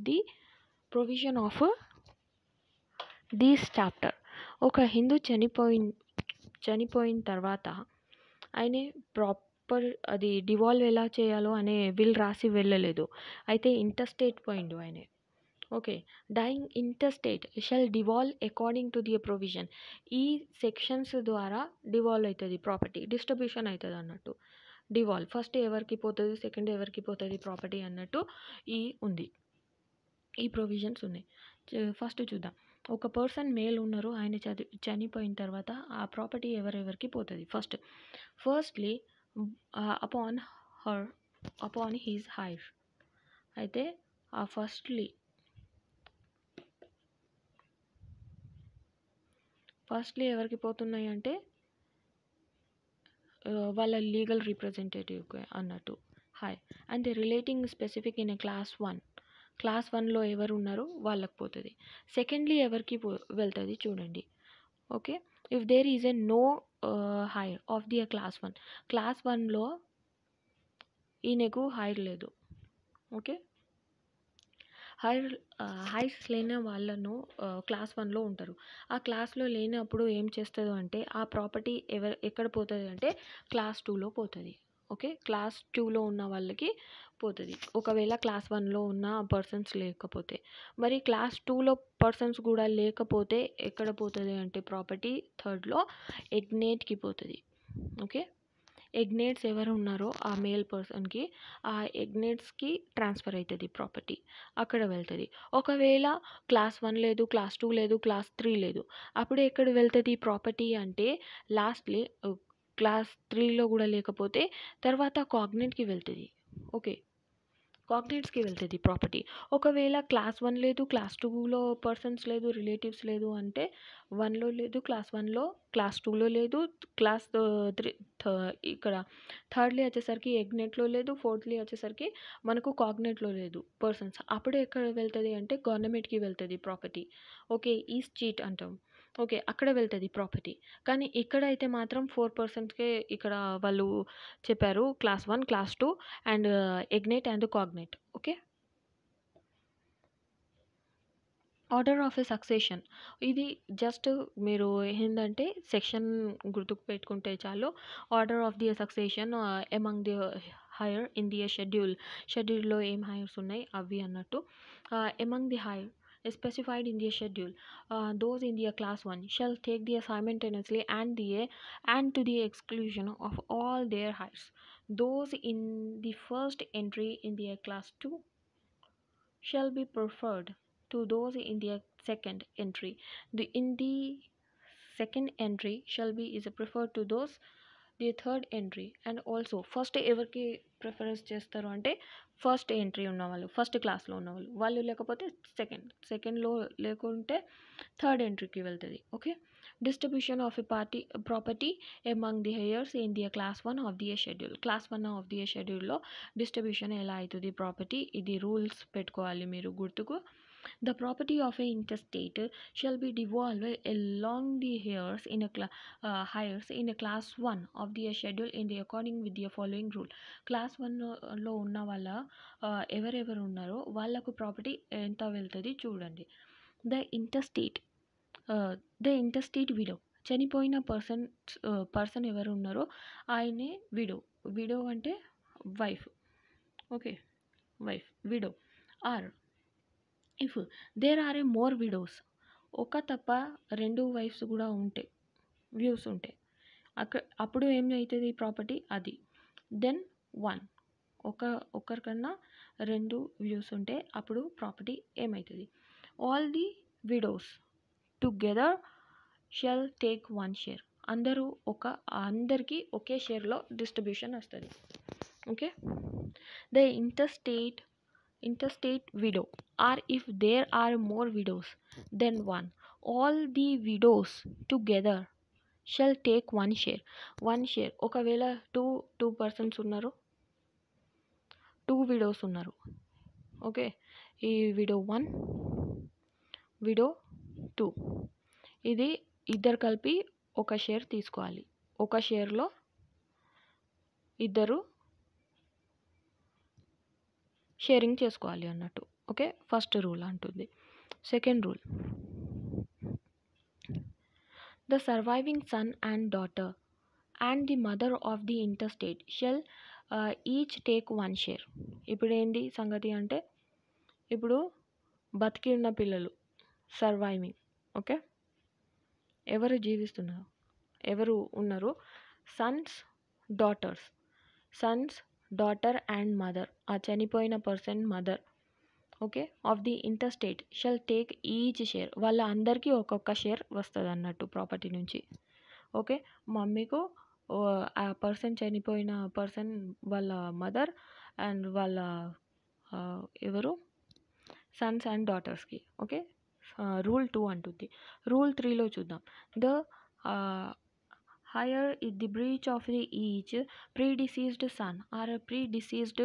this chapter. ఒక హిందూ చనిపోయిన తర్వాత ఆయన proper అది devolve ఎలా చేయాలో అనే will రాసి వెళ్ళలేదు, అయితే ఇంటర్స్టేట్ పోయిండు ఆయన. Okay, dying intestate shall devolve according to the provision. ఈ సెక్షన్స్ ద్వారా డివాల్వ్ అవుతుంది ప్రాపర్టీ, డిస్ట్రిబ్యూషన్ అవుతుంది అన్నట్టు. డివాల్వ్ ఫస్ట్ ఎవరికి పోతుంది, సెకండ్ ఎవరికి పోతుంది ప్రాపర్టీ అన్నట్టు ఈ ప్రొవిజన్స్ ఉన్నాయి. ఫస్ట్ చూద్దాం. ఒక పర్సన్ మేల్ ఉన్నారు, ఆయన చనిపోయిన తర్వాత ఆ ప్రాపర్టీ ఎవరెవరికి పోతుంది. Firstly upon his heir. అయితే ఆ ఫస్ట్లీ ఎవరికి పోతున్నాయి అంటే వాళ్ళ లీగల్ రిప్రజెంటేటివ్కి అన్నట్టు. Hi and relating specific in class 1లో ఎవరు ఉన్నారో వాళ్ళకి పోతుంది. సెకండ్లీ ఎవరికి వెళ్తుంది చూడండి. Okay, if there is a no heir of the class 1లో ఈయనకు హైర్ లేదు. ఓకే, హైర్స్ లేని వాళ్ళను క్లాస్ 1లో ఉంటారు. ఆ క్లాస్లో లేనప్పుడు ఏం చేస్తుంది అంటే ఆ ప్రాపర్టీ ఎక్కడ పోతుంది అంటే క్లాస్ 2లో పోతుంది. ఓకే, క్లాస్ 2లో ఉన్న వాళ్ళకి పోతుంది. ఒకవేళ క్లాస్ 1లో ఉన్న పర్సన్స్ లేకపోతే, మరి క్లాస్ 2లో పర్సన్స్ కూడా లేకపోతే ఎక్కడ పోతుంది అంటే ప్రాపర్టీ థర్డ్లో ఎగ్నేట్కి పోతుంది. ఓకే, ఎగ్నేట్స్ ఎవరు ఉన్నారో ఆ మేల్ పర్సన్కి ఆ ఎగ్నేట్స్కి ట్రాన్స్ఫర్ అవుతుంది ప్రాపర్టీ, అక్కడ వెళ్తుంది. ఒకవేళ క్లాస్ 1 లేదు, క్లాస్ 2 లేదు, క్లాస్ 3 లేదు, అప్పుడు ఎక్కడ వెళ్తుంది ప్రాపర్టీ అంటే లాస్ట్లీ క్లాస్ 3లో కూడా లేకపోతే తర్వాత కాగ్నెట్కి వెళ్తుంది. ఓకే, కాగ్నెట్స్కి వెళ్తుంది ప్రాపర్టీ. ఒకవేళ క్లాస్ 1 లేదు, క్లాస్ 2లో పర్సన్స్ లేదు, రిలేటివ్స్ లేదు అంటే 1లో లేదు, క్లాస్ 1లో, క్లాస్ 2లో లేదు, క్లాస్ 3 ఇక్కడ థర్డ్లీ వచ్చేసరికి ఎగ్నెట్లో లేదు, ఫోర్త్లీ వచ్చేసరికి మనకు కాగ్నెట్లో లేదు పర్సన్స్, అప్పుడు ఎక్కడ వెళ్తుంది అంటే గవర్నమెంట్కి వెళ్తుంది ప్రాపర్టీ. ఓకే, ఈస్ చీట్ అంటాం. ఓకే, అక్కడ వెళ్తుంది ప్రాపర్టీ. కానీ ఇక్కడ అయితే మాత్రం 4 పర్సన్స్కే ఇక్కడ వాళ్ళు చెప్పారు, class 1, class 2 and agnate and cognate. Okay, order of a succession, ఇది జస్ట్ మీరు ఏంటంటే సెక్షన్ గుర్తుకు పెట్టుకుంటే చాలు. Order of the succession among the heir in the షెడ్యూల్లో ఏం హైర్స్ ఉన్నాయి అవి అన్నట్టు. Among the heir specified in the schedule, those in the class 1 shall take the simultaneously and to the exclusion of all their hires. Those in the first entry in the class 2 shall be preferred to those in the second entry. In the second entry shall be is preferred to those the third entry. And also first ఎవరికి preference చేస్తారు అంటే first entry ఉన్నవాళ్ళు, first క్లాస్లో ఉన్నవాళ్ళు, వాళ్ళు లేకపోతే సెకండ్లో లేకుంటే థర్డ్ ఎంట్రీకి వెళ్తుంది. Okay, distribution of a property among the heirs in the class 1 of the schedule. Class 1 of the షెడ్యూల్లో డిస్ట్రిబ్యూషన్ ఎలా అవుతుంది ప్రాపర్టీ, ఇది రూల్స్ పెట్టుకోవాలి మీరు గుర్తుకు. The property of a intestate shall be devolved along the heirs in a class 1 of the schedule in the according with the following rule. Class 1లో ఉన్న వాళ్ళ ఎవరెవరు ఉన్నారో వాళ్ళకు ప్రాపర్టీ ఎంత వెళ్తుంది చూడండి. ద ఇంటర్స్టేట్ విడో, చనిపోయిన పర్సన్ ఎవరు ఉన్నారో ఆయనే విడో అంటే wife. Okay, wife widow. Or if there are a more widows, ఒక తప్ప 2 వైఫ్స్ కూడా వ్యూస్ ఉంటాయి అప్పుడు ఏం అవుతుంది ప్రాపర్టీ అది. దెన్ 1 ఒకరికన్నా 2 వ్యూస్ ఉంటే అప్పుడు ప్రాపర్టీ ఏమవుతుంది. All the widows together shell take 1 share. అందరికీ ఒకే షేర్లో డిస్ట్రిబ్యూషన్ వస్తుంది. Okay, the interstate widow, or if there are more widows than one, all the widows together shall take 1 share. ఒకవేళ two persons ఉన్నారు, 2 widows ఉన్నారు. Okay, ఈ widow 1 widow 2 ఇది ఇద్దరు కలిపి ఒక షేర్ తీసుకోవాలి. ఒక షేర్లో ఇద్దరు షేరింగ్ చేసుకోవాలి అన్నట్టు. ఓకే, ఫస్ట్ రూల్ అంటుంది. Second rule, the surviving son and daughter and the mother of the intestate shall each take 1 share. ఇప్పుడు ఏంటి సంగతి అంటే, ఇప్పుడు బతికి ఉన్న పిల్లలు సర్వైవింగ్, ఓకే, ఎవరు జీవిస్తున్నారు, ఎవరు ఉన్నారు, సన్స్ డాటర్ అండ్ మదర్, ఆ చనిపోయిన person mother, okay, of the intestate shell take each share. వాళ్ళ అందరికీ ఒక్కొక్క షేర్ వస్తుంది అన్నట్టు ప్రాపర్టీ నుంచి. ఓకే, మమ్మీకు ఆ చనిపోయిన పర్సన్ వాళ్ళ మదర్ అండ్ వాళ్ళ ఎవరు సన్స్ అండ్ డాటర్స్కి. ఓకే, రూల్ 2 అంటుంది. రూల్ 3లో చూద్దాం. The higher is the breach of the each predeceased son or a predeceased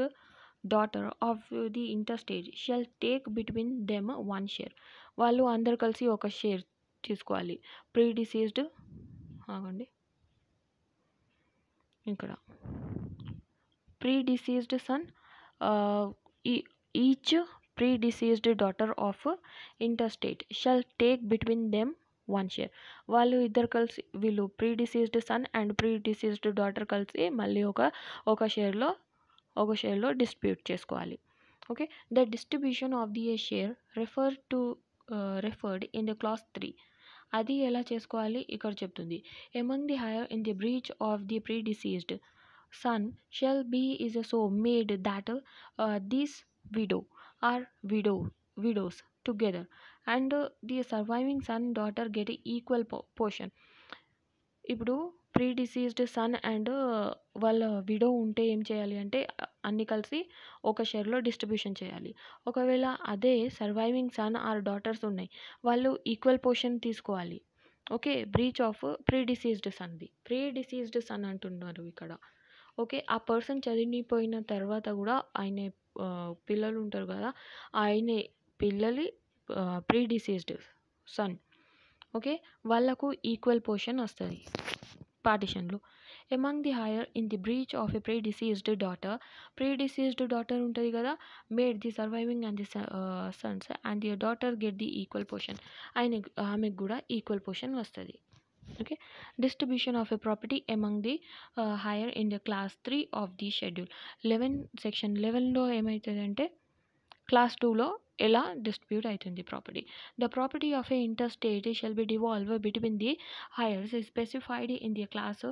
daughter of the interstate shall take between them 1 share. వాళ్ళు అందరు కలిసి ఒక షేర్ తీసుకోవాలి. ప్రీడిసీజ్డ్ ఆగండి, ఇక్కడ predeceased son, each predeceased daughter of interstate shall take between them 1 share. వాళ్ళు ఇద్దరు కలిసి, వీళ్ళు predeceased son and predeceased daughter కలిసి మళ్ళీ ఒక షేర్లో డిస్ట్రిబ్యూట్ చేసుకోవాలి. Okay, the distribution of the share referred in the class 3. అది ఎలా చేసుకోవాలి ఇక్కడ చెప్తుంది. Among the heir in the breach of the predeceased son shall be is so made that this widow or widows together and the surviving son daughter get equal portion. ఇప్పుడు ప్రీడిసీజ్డ్ son and వాళ్ళ widow ఉంటే ఏం చేయాలి అంటే అన్ని కలిసి ఒక షేర్లో distribution చేయాలి. ఒకవేళ అదే సర్వైవింగ్ సన్ ఆర్ డాటర్స్ ఉన్నాయి, వాళ్ళు ఈక్వల్ పోర్షన్ తీసుకోవాలి. ఓకే, బ్రీచ్ ఆఫ్ ప్రీడిసీజ్డ్ సన్ అంటున్నారు ఇక్కడ. ఓకే, ఆ పర్సన్ చనిపోయిన తర్వాత కూడా ఆయన పిల్లలు ఉంటారు కదా, ఆయన పిల్లలు ప్రీడిసీజ్డ్ సన్, ఓకే, వాళ్ళకు ఈక్వల్ పోర్షన్ వస్తుంది పార్టిషన్లో. Among the heir in the breach of a predeceased daughter ఉంటుంది కదా, made the surviving and the sons and the daughter get the equal portion, ఆమెకు కూడా ఈక్వల్ పోర్షన్ వస్తుంది. Okay, distribution of a property among the heir in the class 3 of the schedule. Section 11లో ఏమవుతుందంటే class 2లో ఎలా distribute అవుతుంది property. The property of a interstate shall be devolve between the heirs specified in the class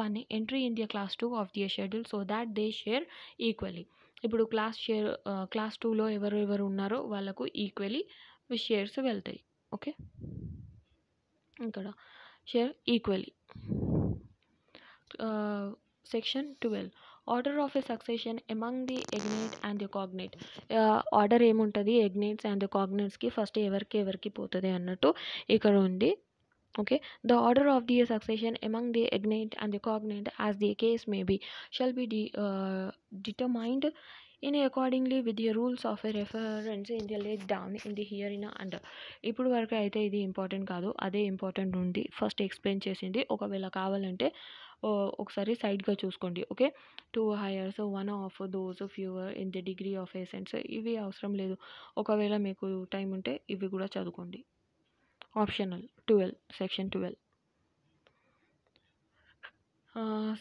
1 entry in the class 2 of the schedule so that they share equally. ఇప్పుడు class 2లో ఎవరు ఉన్నారో వాళ్ళకు equally shares వెళ్తాయి. Okay, ఇక్కడ share equally. Section 12, order of a succession among the agnate and the cognate. Order ఏముంటుంది, agnates and కాగ్నేట్స్కి first ఎవరికి పోతుంది అన్నట్టు ఇక్కడ ఉంది. Okay, the order of the succession among the agnate and the cognate as the case may be shall be determined in accordingly with the rules of a reference in the laid down in the here in under. ఇప్పుడు వరకు అయితే ఇది important కాదు, అదే important ఉంది, first explain చేసింది. ఒకవేళ కావాలంటే ఒకసారి సైడ్గా చూసుకోండి. Okay, 2 హైయర్స్ 1 of those fewer in the decree of essence, ఇవి అవసరం లేదు. ఒకవేళ మీకు టైం ఉంటే ఇవి కూడా చదువుకోండి, optional. 12 section 12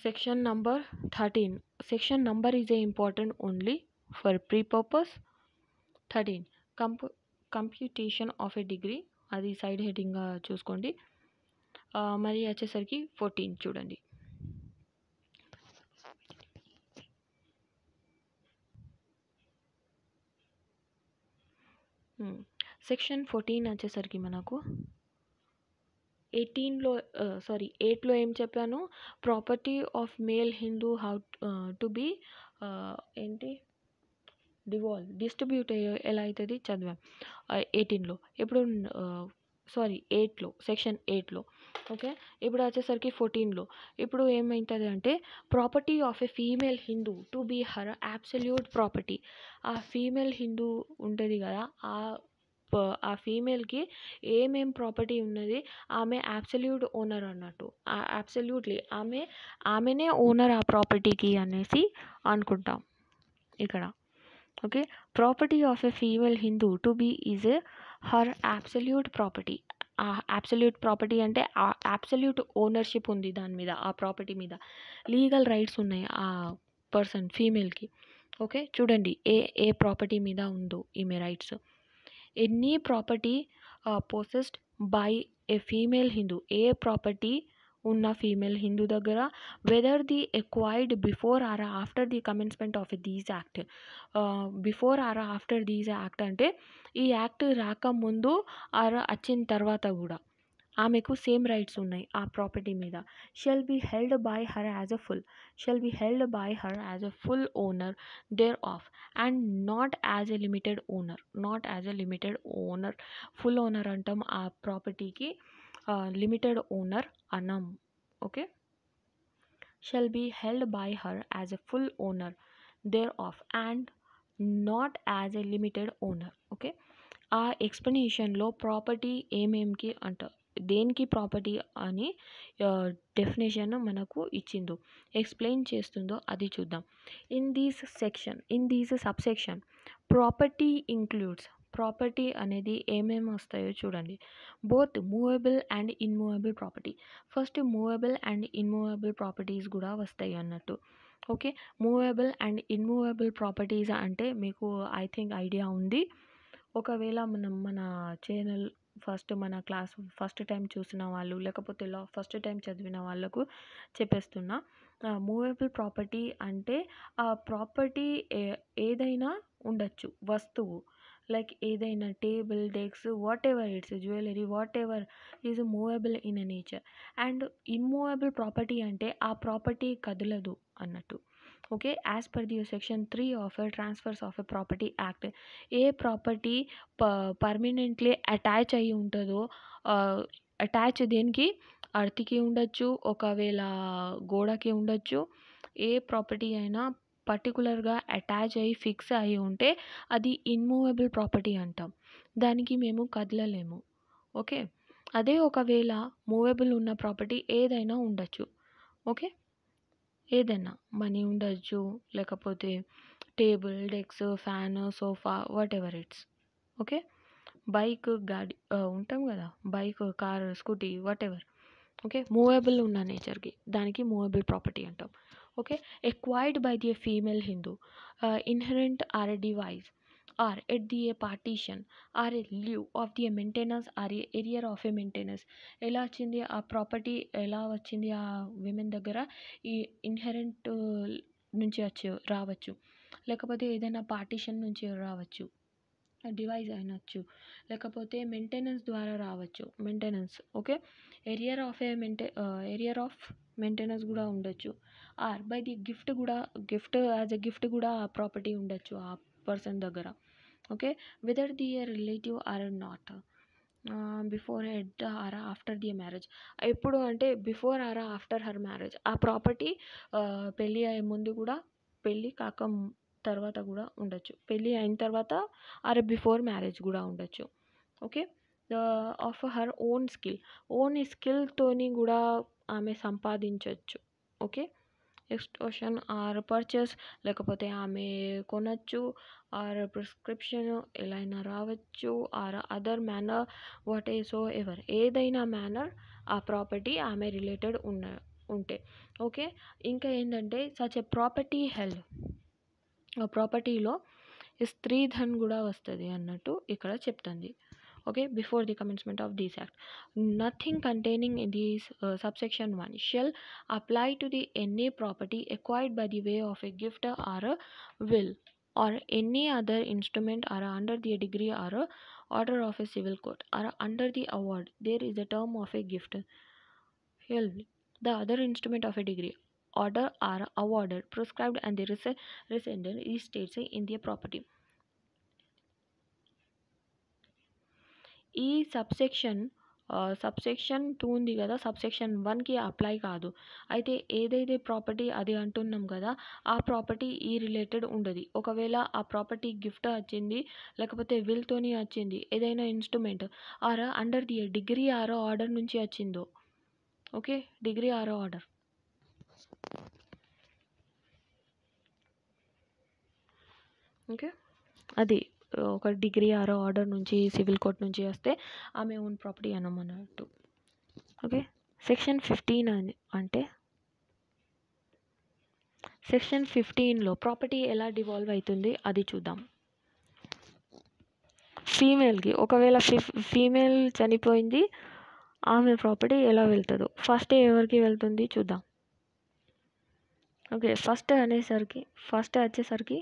section number 13. Section number is a important only for pre-purpose. 13 computation of a degree, అది సైడ్ హెడ్డింగ్గా చూసుకోండి. మరి వచ్చేసరికి 14 చూడండి. సెక్షన్ 14 వచ్చేసరికి మనకు 18లో 8లో ఏం చెప్పాను, property of male Hindu how to be ఏంటి డిస్ట్రిబ్యూట్ ఎలా అవుతుంది చదివాం 18లో. ఇప్పుడు 8లో, సెక్షన్ 8లో. ఓకే, ఇప్పుడు వచ్చేసరికి 14లో. ఇప్పుడు ఏమవుతుంది అంటే, property of a female Hindu to be her absolute property. ఆ ఫీమేల్ హిందూ ఉంటుంది కదా, ఆ ఫీమేల్కి ఏమేం ప్రాపర్టీ ఉన్నది, ఆమె అబ్సల్యూట్ ఓనర్ అన్నట్టు. అబ్సల్యూట్లీ ఆమెనే ఓనర్ ఆ ప్రాపర్టీకి అనేసి అనుకుంటాం ఇక్కడ. Okay, property of a female Hindu to be is her absolute property. ఆ అబ్సల్యూట్ ప్రాపర్టీ అంటే అబ్సల్యూట్ ఓనర్షిప్ ఉంది దాని మీద, ఆ ప్రాపర్టీ మీద లీగల్ రైట్స్ ఉన్నాయి ఆ పర్సన్ ఫీమేల్కి. ఓకే, చూడండి ఏ ప్రాపర్టీ మీద ఉందో ఈమె rights. Any property possessed by a female Hindu, ఏ ప్రాపర్టీ ఉన్న ఫీమేల్ హిందూ దగ్గర, whether the acquired before or after the commencement of these act. Before or after these act అంటే ఈ యాక్ట్ రాకముందు ఆర్ వచ్చిన తర్వాత కూడా ఆమెకు సేమ్ రైట్స్ ఉన్నాయి ఆ ప్రాపర్టీ మీద. Shall be held by her as a full owner thereof and not as a limited owner. Full owner అంటాం ఆ ప్రాపర్టీకి, లిమిటెడ్ ఓనర్ అనం. Okay, shall be held by her as a full owner thereof and not as a limited owner. Okay, ఆ ఎక్స్ప్లెనేషన్లో property ఏమేమికి దేనికి property అని definition మనకు ఇచ్చిందో, ఎక్స్ప్లెయిన్ చేస్తుందో అది చూద్దాం. In these subsection property includes, property అనేది ఏమేమి వస్తాయో చూడండి. Both movable and immovable property. First movable and immovable properties కూడా వస్తాయి అన్నట్టు. Okay, movable and immovable properties అంటే మీకు ఐ థింక్ ఐడియా ఉంది. ఒకవేళ మన ఛానల్ మన క్లాస్ ఫస్ట్ టైం చూసిన వాళ్ళు, లేకపోతే ఫస్ట్ టైం చదివిన వాళ్ళకు చెప్పేస్తున్నా. మూవబుల్ ప్రాపర్టీ అంటే ఆ ప్రాపర్టీ ఏదైనా ఉండొచ్చు, వస్తువు, లైక్ ఏదైనా table, desk, whatever it's, jewellery, whatever is movable in nature. And immovable property అంటే ఆ ప్రాపర్టీ కదలదు అన్నట్టు. Okay, as per the section 3 of transfers of a property act, ఏ ప్రాపర్టీ పర్మనెంట్లీ అటాచ్ అయ్యి ఉంటుందో, attach దేనికి, అర్త్కి ఉండొచ్చు, ఒకవేళ గోడకి ఉండొచ్చు, ఏ ప్రాపర్టీ అయినా పర్టికులర్గా అటాచ్ అయ్యి ఫిక్స్ అయ్యి ఉంటే అది ఇన్మూవబుల్ ప్రాపర్టీ అంటాం, దానికి మేము కదలలేము. ఓకే, అదే ఒకవేళ మూవబుల్ ఉన్న ప్రాపర్టీ ఏదైనా ఉండొచ్చు. ఓకే, ఏదైనా మనీ ఉండొచ్చు, లేకపోతే table, desk, fan, sofa, whatever it's. Okay, bike, గాడి ఉంటాం కదా, bike, car, Scooty, whatever. Okay, movable ఉన్న నేచర్కి దానికి మూవబుల్ ప్రాపర్టీ అంటాం. Okay, acquired by the female Hindu, inherent or a devise or at the a partition or a leave of the maintenance or a arrear of a maintenance. ఎలా వచ్చింది ఆ property, ఎలా వచ్చింది ఆ విమెన్ దగ్గర, ఈ inherent నుంచి రావచ్చు, లేకపోతే ఏదైనా పార్టీషన్ నుంచి రావచ్చు, డివైస్ అయినచ్చు, లేకపోతే మెయింటెనెన్స్ ద్వారా రావచ్చు, maintenance. Okay, arrear of maintenance కూడా ఉండొచ్చు. Or by the gift as a gift కూడా ఆ ప్రాపర్టీ ఉండొచ్చు ఆ పర్సన్ దగ్గర. Okay, whether the relative or not, before at or after the marriage. ఎప్పుడు అంటే before or after her marriage. ఆ ప్రాపర్టీ పెళ్ళి అయ్యే ముందు కూడా, పెళ్ళి కాక తర్వాత కూడా ఉండొచ్చు, పెళ్ళి అయిన తర్వాత ఆర్ బిఫోర్ మ్యారేజ్ కూడా ఉండొచ్చు. ఓకే, ఆఫ్ హర్ ఓన్ స్కిల్తోని కూడా ఆమె సంపాదించవచ్చు. ఓకే, ఎక్స్టోర్షన్ ఆర్ పర్చేస్, లేకపోతే ఆమె కొనచ్చు, ఆర్ ప్రిస్క్రిప్షన్ ఎలా అయినా రావచ్చు, or other manner whatsoever, ఏదైనా మేనర్ ఆ ప్రాపర్టీ ఆమె రిలేటెడ్ ఉంటే. ఓకే, ఇంకా ఏంటంటే సచ్ ఎ ప్రాపర్టీ హెల్డ్, ఆ ప్రాపర్టీలో స్త్రీధన్ కూడా వస్తుంది అన్నట్టు ఇక్కడ చెప్తుంది. Okay, before the commencement of this act nothing containing in this subsection 1 shall apply to the any property acquired by the way of a gift or a will or any other instrument or under the degree or a order of a civil court or under the award there is a term of a gift held the other instrument of a degree order are awarded prescribed and the rescinded is states in the property. ఈ subsection 2 ఉంది కదా, subsection 1కి apply కాదు. అయితే ఏదైతే property అది అంటున్నాం కదా, ఆ ప్రాపర్టీ ఈ రిలేటెడ్ ఉండదు. ఒకవేళ ఆ ప్రాపర్టీ గిఫ్ట్ వచ్చింది, లేకపోతే విల్తోని వచ్చింది, ఏదైనా instrument are under the degree or order నుంచి వచ్చిందో. Okay, degree or order. Okay, అది ఒక డిగ్రీ ఆర్ ఆర్డర్ నుంచి, సివిల్ కోర్ట్ నుంచి వస్తే ఆమె ఓన్ ప్రాపర్టీ అనమన్నట్టు. ఓకే, సెక్షన్ 15 అంటే సెక్షన్ 15లో ప్రాపర్టీ ఎలా డివాల్వ్ అవుతుంది అది చూద్దాం. ఫీమేల్కి ఒకవేళ ఫీమేల్ చనిపోయింది, ఆమె ప్రాపర్టీ ఎలా వెళ్తుందో ఫస్ట్ ఎవరికి వెళ్తుంది చూద్దాం. ఓకే, ఫస్ట్ వచ్చేసరికి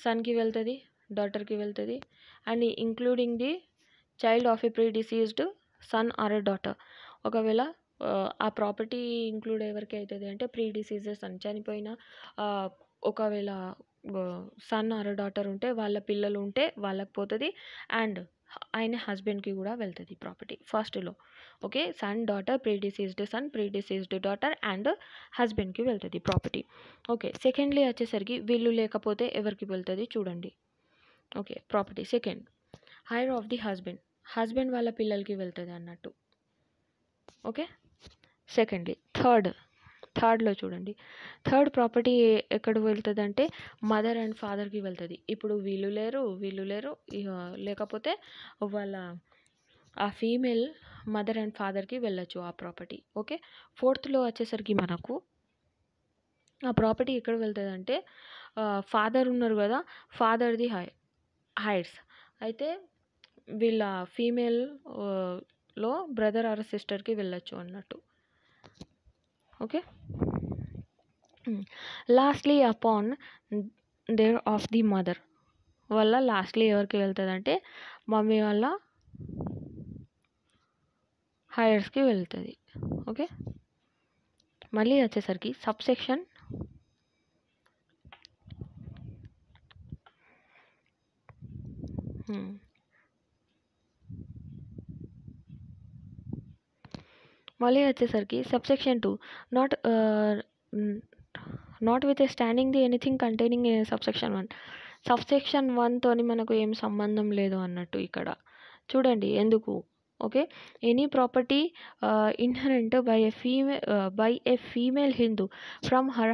సన్కి వెళ్తుంది, డాటర్కి వెళ్తుంది, and including the child of a predeceased son or a daughter. ఒకవేళ ఆ ప్రాపర్టీ ఇంక్లూడ్ ఎవరికి అవుతుంది అంటే ప్రీ డిసీజ్డ్ సన్, చనిపోయిన ఒకవేళ సన్ ఆర్ డాటర్ ఉంటే వాళ్ళ పిల్లలు ఉంటే వాళ్ళకి పోతుంది, అండ్ ఆయన హస్బెండ్కి కూడా వెళ్తుంది ప్రాపర్టీ ఫస్ట్లో. Okay, son daughter, predeceased daughter and హస్బెండ్కి వెళ్తుంది ప్రాపర్టీ. ఓకే, సెకండ్లీ వచ్చేసరికి వీళ్ళు లేకపోతే ఎవరికి వెళ్తుంది చూడండి. Okay, property second heir of the husband వాళ్ళ పిల్లలకి వెళ్తుంది అన్నట్టు. ఓకే, సెకండ్లీ థర్డ్లో చూడండి, థర్డ్ ప్రాపర్టీ ఎక్కడ వెళ్తుంది అంటే మదర్ అండ్ ఫాదర్కి వెళ్తుంది. ఇప్పుడు వీళ్ళు లేరు లేకపోతే వాళ్ళ ఆ ఫీమేల్ మదర్ అండ్ ఫాదర్కి వెళ్ళచ్చు ఆ ప్రాపర్టీ. ఓకే, ఫోర్త్లో వచ్చేసరికి మనకు ఆ ప్రాపర్టీ ఎక్కడ వెళ్తుంది అంటే ఫాదర్ ఉన్నారు కదా, ఫాదర్ది హైర్స్ అయితే వీళ్ళ ఫీమేల్లో బ్రదర్ ఆర్ సిస్టర్కి వెళ్ళచ్చు అన్నట్టు. Okay, lastly upon there of the mother వల్ల లాస్ట్లీ ఎవరికి వెళ్తుంది అంటే మమ్మీ వాళ్ళ హైయర్స్కి వెళ్తుంది. ఓకే, మళ్ళీ వచ్చేసరికి subsection subsection 2 notwithstanding the anything containing subsection 1. Subsection 1తోని మనకు ఏం సంబంధం లేదు అన్నట్టు ఇక్కడ చూడండి ఎందుకు. Okay, any property inherent by a female Hindu from her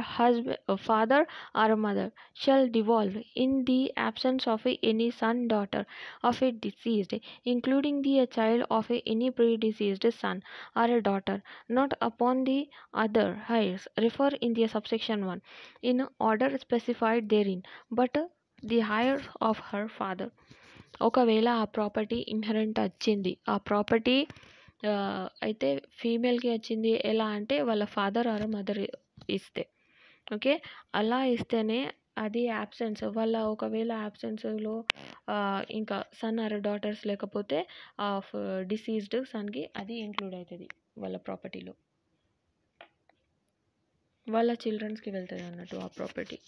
father or mother shall devolve in the absence of any son daughter of a deceased, including the child of any predeceased son or a daughter, not upon the other heirs refer in the subsection 1 in order specified therein, but the heirs of her father. ఒకవేళ ఆ property inherent వచ్చింది, ఆ property అయితే ఫీమేల్కి వచ్చింది ఎలా అంటే వాళ్ళ father or mother ఇస్తే. ఓకే, అలా ఇస్తేనే అది యాబ్సెన్స్ వాళ్ళ, ఒకవేళ యాబ్సెన్స్లో ఇంకా సన్ ఆర్ డాటర్స్ లేకపోతే ఆఫ్ డిసీజ్డ్ సన్కి అది ఇంక్లూడ్ అవుతుంది వాళ్ళ ప్రాపర్టీలో, వాళ్ళ చిల్డ్రన్స్కి వెళ్తుంది అన్నట్టు ఆ ప్రాపర్టీ.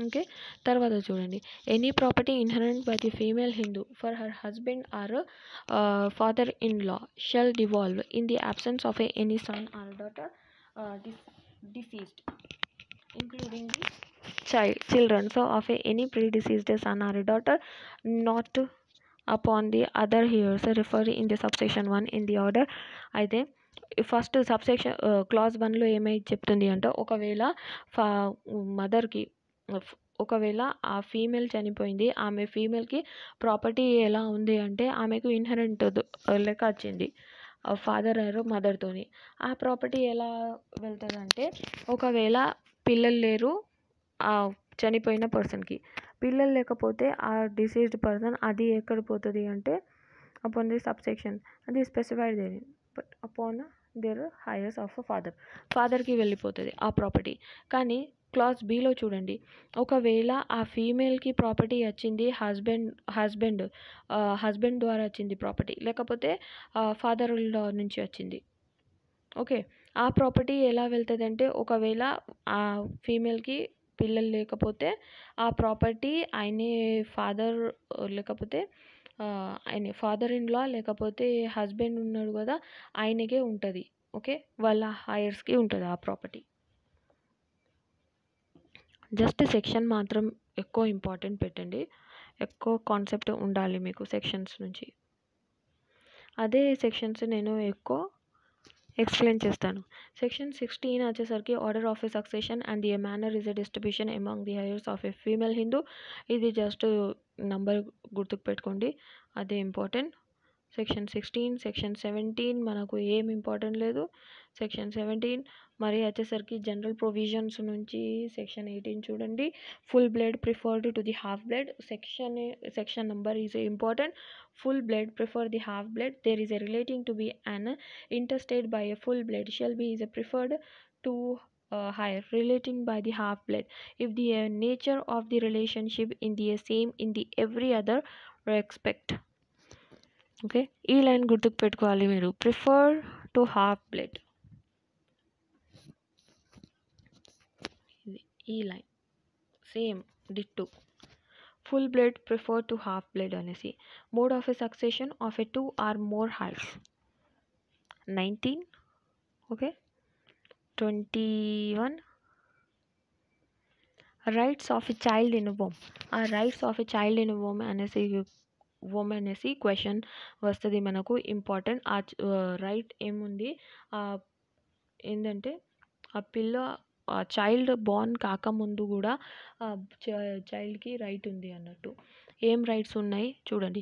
ఓకే, తర్వాత చూడండి, any property inherent by the female Hindu for her husband or father in law shall devolve in the absence of any son or daughter deceased, including the children so of any predeceased son or daughter, not upon the other heirs referred in the subsection 1 in the order. అయితే first subsection clause 1లో ఏమై చెప్తుంది అంటే ఒకవేళ ఫా మదర్కి ఒకవేళ ఆ female చనిపోయింది, ఆమె ఫీమేల్కి ప్రాపర్టీ ఎలా ఉంది అంటే ఆమెకు ఇన్హెరెంట్ లెక్క వచ్చింది ఫాదర్ ఆర్ మదర్తోని. ఆ ప్రాపర్టీ ఎలా వెళ్తుంది అంటే ఒకవేళ పిల్లలు లేరు ఆ చనిపోయిన పర్సన్కి, పిల్లలు లేకపోతే ఆ డిసీజ్డ్ పర్సన్ అది ఎక్కడ పోతుంది అంటే అపాన్ ది సబ్సెక్షన్ అది స్పెసిఫైడ్ దేని బట్ అపాన్ దేర్ హైయర్స్ ఆఫ్ ఫాదర్కి వెళ్ళిపోతుంది ఆ ప్రాపర్టీ. కానీ క్లాజ్ బిలో చూడండి, ఒకవేళ ఆ ఫీమేల్కి ప్రాపర్టీ వచ్చింది హస్బెండ్ ద్వారా వచ్చింది ప్రాపర్టీ, లేకపోతే ఫాదర్ నుంచి వచ్చింది. ఓకే, ఆ ప్రాపర్టీ ఎలా వెళ్తుంది అంటే ఒకవేళ ఆ ఫీమేల్కి పిల్లలు లేకపోతే ఆ ప్రాపర్టీ ఆయనే ఫాదర్ లేకపోతే ఆయన ఫాదర్ ఇన్ లా లేకపోతే హస్బెండ్ ఉన్నాడు కదా ఆయనకే ఉంటుంది. ఓకే, వాళ్ళ హైయర్స్కి ఉంటుంది ఆ ప్రాపర్టీ. జస్ట్ సెక్షన్ మాత్రం ఎక్కువ ఇంపార్టెంట్ పెట్టండి, ఎక్కువ కాన్సెప్ట్ ఉండాలి మీకు సెక్షన్స్ నుంచి. అదే సెక్షన్స్ నేను ఎక్కువ ఎక్స్ప్లెయిన్ చేస్తాను. సెక్షన్ 16 వచ్చేసరికి order of a succession and the manner is a distribution among the heirs of a female Hindu. ఇది జస్ట్ నంబర్ గుర్తుకు పెట్టుకోండి, అదే ఇంపార్టెంట్. సెక్షన్ 16, సెక్షన్ 17 మనకు ఏం ఇంపార్టెంట్ లేదు. సెక్షన్ 17 మరి వచ్చేసరికి జనరల్ ప్రొవిజన్స్ నుంచి సెక్షన్ 18 చూడండి. Full blade preferred to the half blade. Section number is important. Full blade prefer the half blade. There is a relating to be an interstate by a full blade shall be is a preferred to higher relating by the half blade if the nature of the relationship in the same in the every other respect. Okay, ఈ line గుర్తుకు పెట్టుకోవాలి మీరు, prefer to half blood. ఈ line same ditto. Full blood prefer to half blood అనేసి. Mode of a succession of a 2 or more heirs 19. Okay, 21 rights of a child in womb. ఆ rights of a child in womb అనేసి question వస్తుంది మనకు, important. ఆ right ఏముంది ఏంటంటే ఆ child Born కాకముందు కూడా ఆ చైల్డ్కి రైట్ ఉంది అన్నట్టు. ఏం రైట్స్ ఉన్నాయి చూడండి.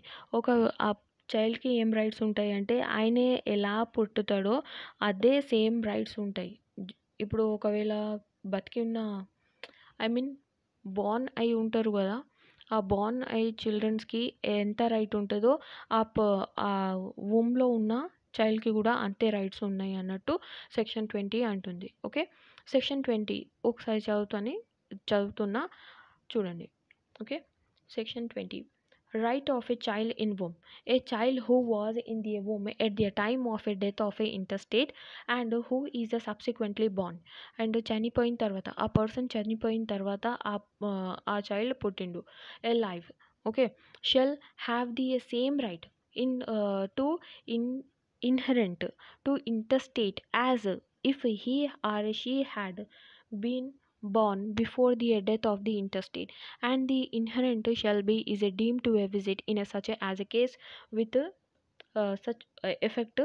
ఆ చైల్డ్కి ఏం రైట్స్ ఉంటాయి అంటే ఆయనే ఎలా పుట్టుతాడో అదే సేమ్ రైట్స్ ఉంటాయి. ఇప్పుడు ఒకవేళ బతికి ఉన్న బోర్న్ అయి ఉంటారు కదా, ఆ బోర్న్ అయ్యి చిల్డ్రన్స్కి ఎంత రైట్ ఉంటుందో ఆ వూమ్లో ఉన్న చైల్డ్కి కూడా అంతే రైట్స్ ఉన్నాయి అన్నట్టు సెక్షన్ 20 అంటుంది. ఓకే, సెక్షన్ 20 ఒకసారి చదువుతున్నా చూడండి. Okay, section 20 right of a child in womb. A child who was in the womb at the time of a death of a interstate and who is subsequently born. అండ్ చనిపోయిన తర్వాత ఆ person చనిపోయిన తర్వాత ఆ చైల్డ్ పుట్టిండు alive. Okay, shall have the same right to inherent to interstate as if he or she had been born before the death of the interstate, and the inherent shall be is a deemed to a visit in a such as a case with such effect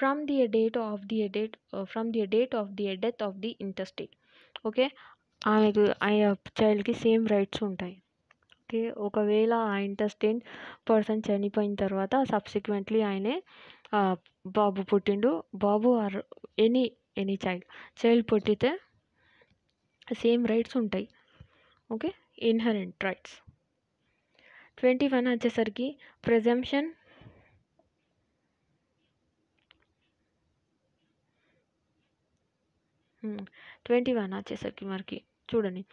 from the date of the death of the interstate. Okay, ఆ చైల్డ్కి same rights ఉంటాయి. Okay, ఒకవేళ ఆ interstate person చనిపోయిన తర్వాత subsequently ఆయనే బాబు పుట్టిండు, బాబు ఆర్ ఎనీ చైల్డ్ పుట్టితే సేమ్ రైట్స్ ఉంటాయి. Okay, inherent rights. 21 వచ్చేసరికి ప్రెజంప్షన్. 21 వచ్చేసరికి మనకి చూడండి,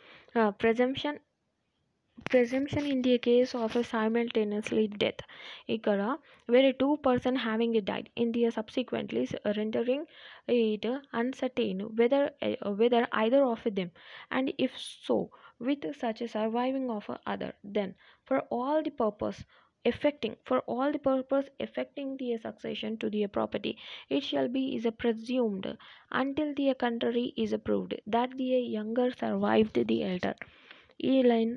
presumption in the case of a simultaneously death. ఇక్కడ where a two person having died in the subsequently rendering it uncertain whether either of them, and if so with such a surviving of other, then for all the purpose affecting for all the purpose affecting the succession to the property, it shall be is a presumed until the contrary is proved that the younger survived the elder. ఈ line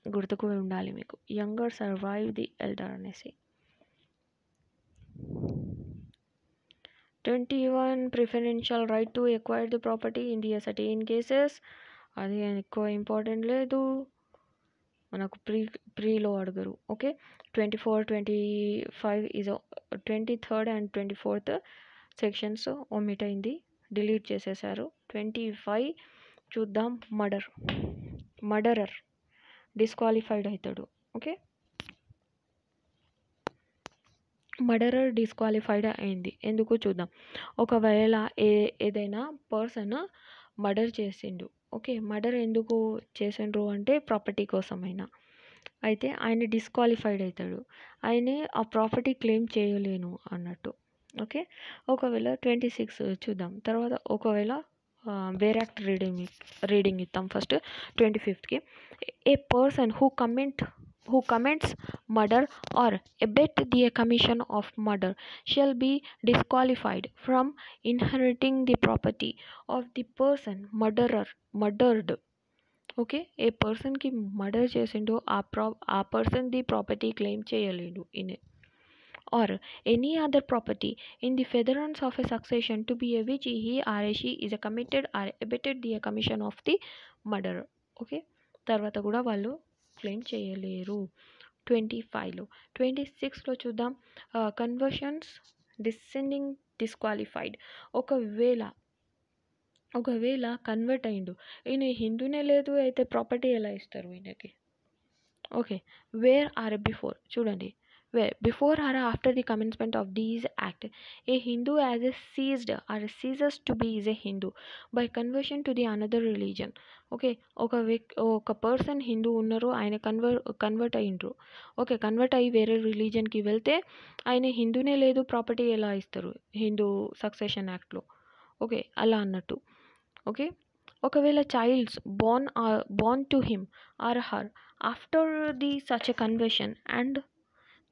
గుర్తుకు ఉండాలి మీకు, younger survive the elder అనేసి. 21 preferential right to acquire the property in the certain cases. అది ఎక్కువ important లేదు, మనకు ప్రీలో అడగరు. Okay, 24, 25 is 23rd and 24th sections omit అయింది, డిలీట్ చేసేసారు. 25 చూద్దాం. మర్డరర్ డిస్క్వాలిఫైడ్ అవుతాడు. ఓకే, మర్డరర్ డిస్క్వాలిఫైడ్ అయింది ఎందుకు చూద్దాం. ఒకవేళ ఏదైనా పర్సన్ మర్డర్ చేసిండు, ఓకే, మర్డర్ ఎందుకు చేసిండ్రు అంటే ప్రాపర్టీ కోసమైనా, అయితే ఆయన డిస్క్వాలిఫైడ్ అవుతాడు, ఆయనే ఆ ప్రాపర్టీ క్లెయిమ్ చేయలేను అన్నట్టు. ఓకే, ఒకవేళ 26 చూద్దాం. తర్వాత ఒకవేళ వేర్ యాక్ట్ రీడింగ్ ఇద్దాం ఫస్ట్. 25కి a person who commits murder or abet the commission of murder shall be disqualified from inheriting the property of the person murdered. Okay, ఏ పర్సన్కి మర్డర్ చేసిండో ఆ పర్సన్ ది ప్రాపర్టీ క్లెయిమ్ చేయలేడు in or any other property in the furtherance of a succession to be a which he or she is committed or abetted the commission of the murder. Okay, తర్వాత కూడా వాళ్ళు claim చేయలేరు. 25లో 26లో చూద్దాం. Conversions descending disqualified. ఒకవేళ convert అయిండు, ఈయన హిందూనే లేదు అయితే ప్రాపర్టీ ఎలా ఇస్తారు ఈయనకి? ఓకే, వేర్ ఆర్ బిఫోర్ చూడండి, where before or after the commencement of these act a Hindu as a ceased or ceases to be is a Hindu by conversion to the another religion. Okay, ఒక person Hindu ఉన్నారు, ఆయన convert అయ్యిండ్రు. Okay, convert అయ్యి వేరే రిలీజన్కి వెళ్తే ఆయన హిందూనే లేదు, property ఎలా ఇస్తారు హిందూ సక్సెషన్ యాక్ట్లో? ఓకే, అలా అన్నట్టు. ఓకే, ఒకవేళ child's born to him or her after the such a conversion and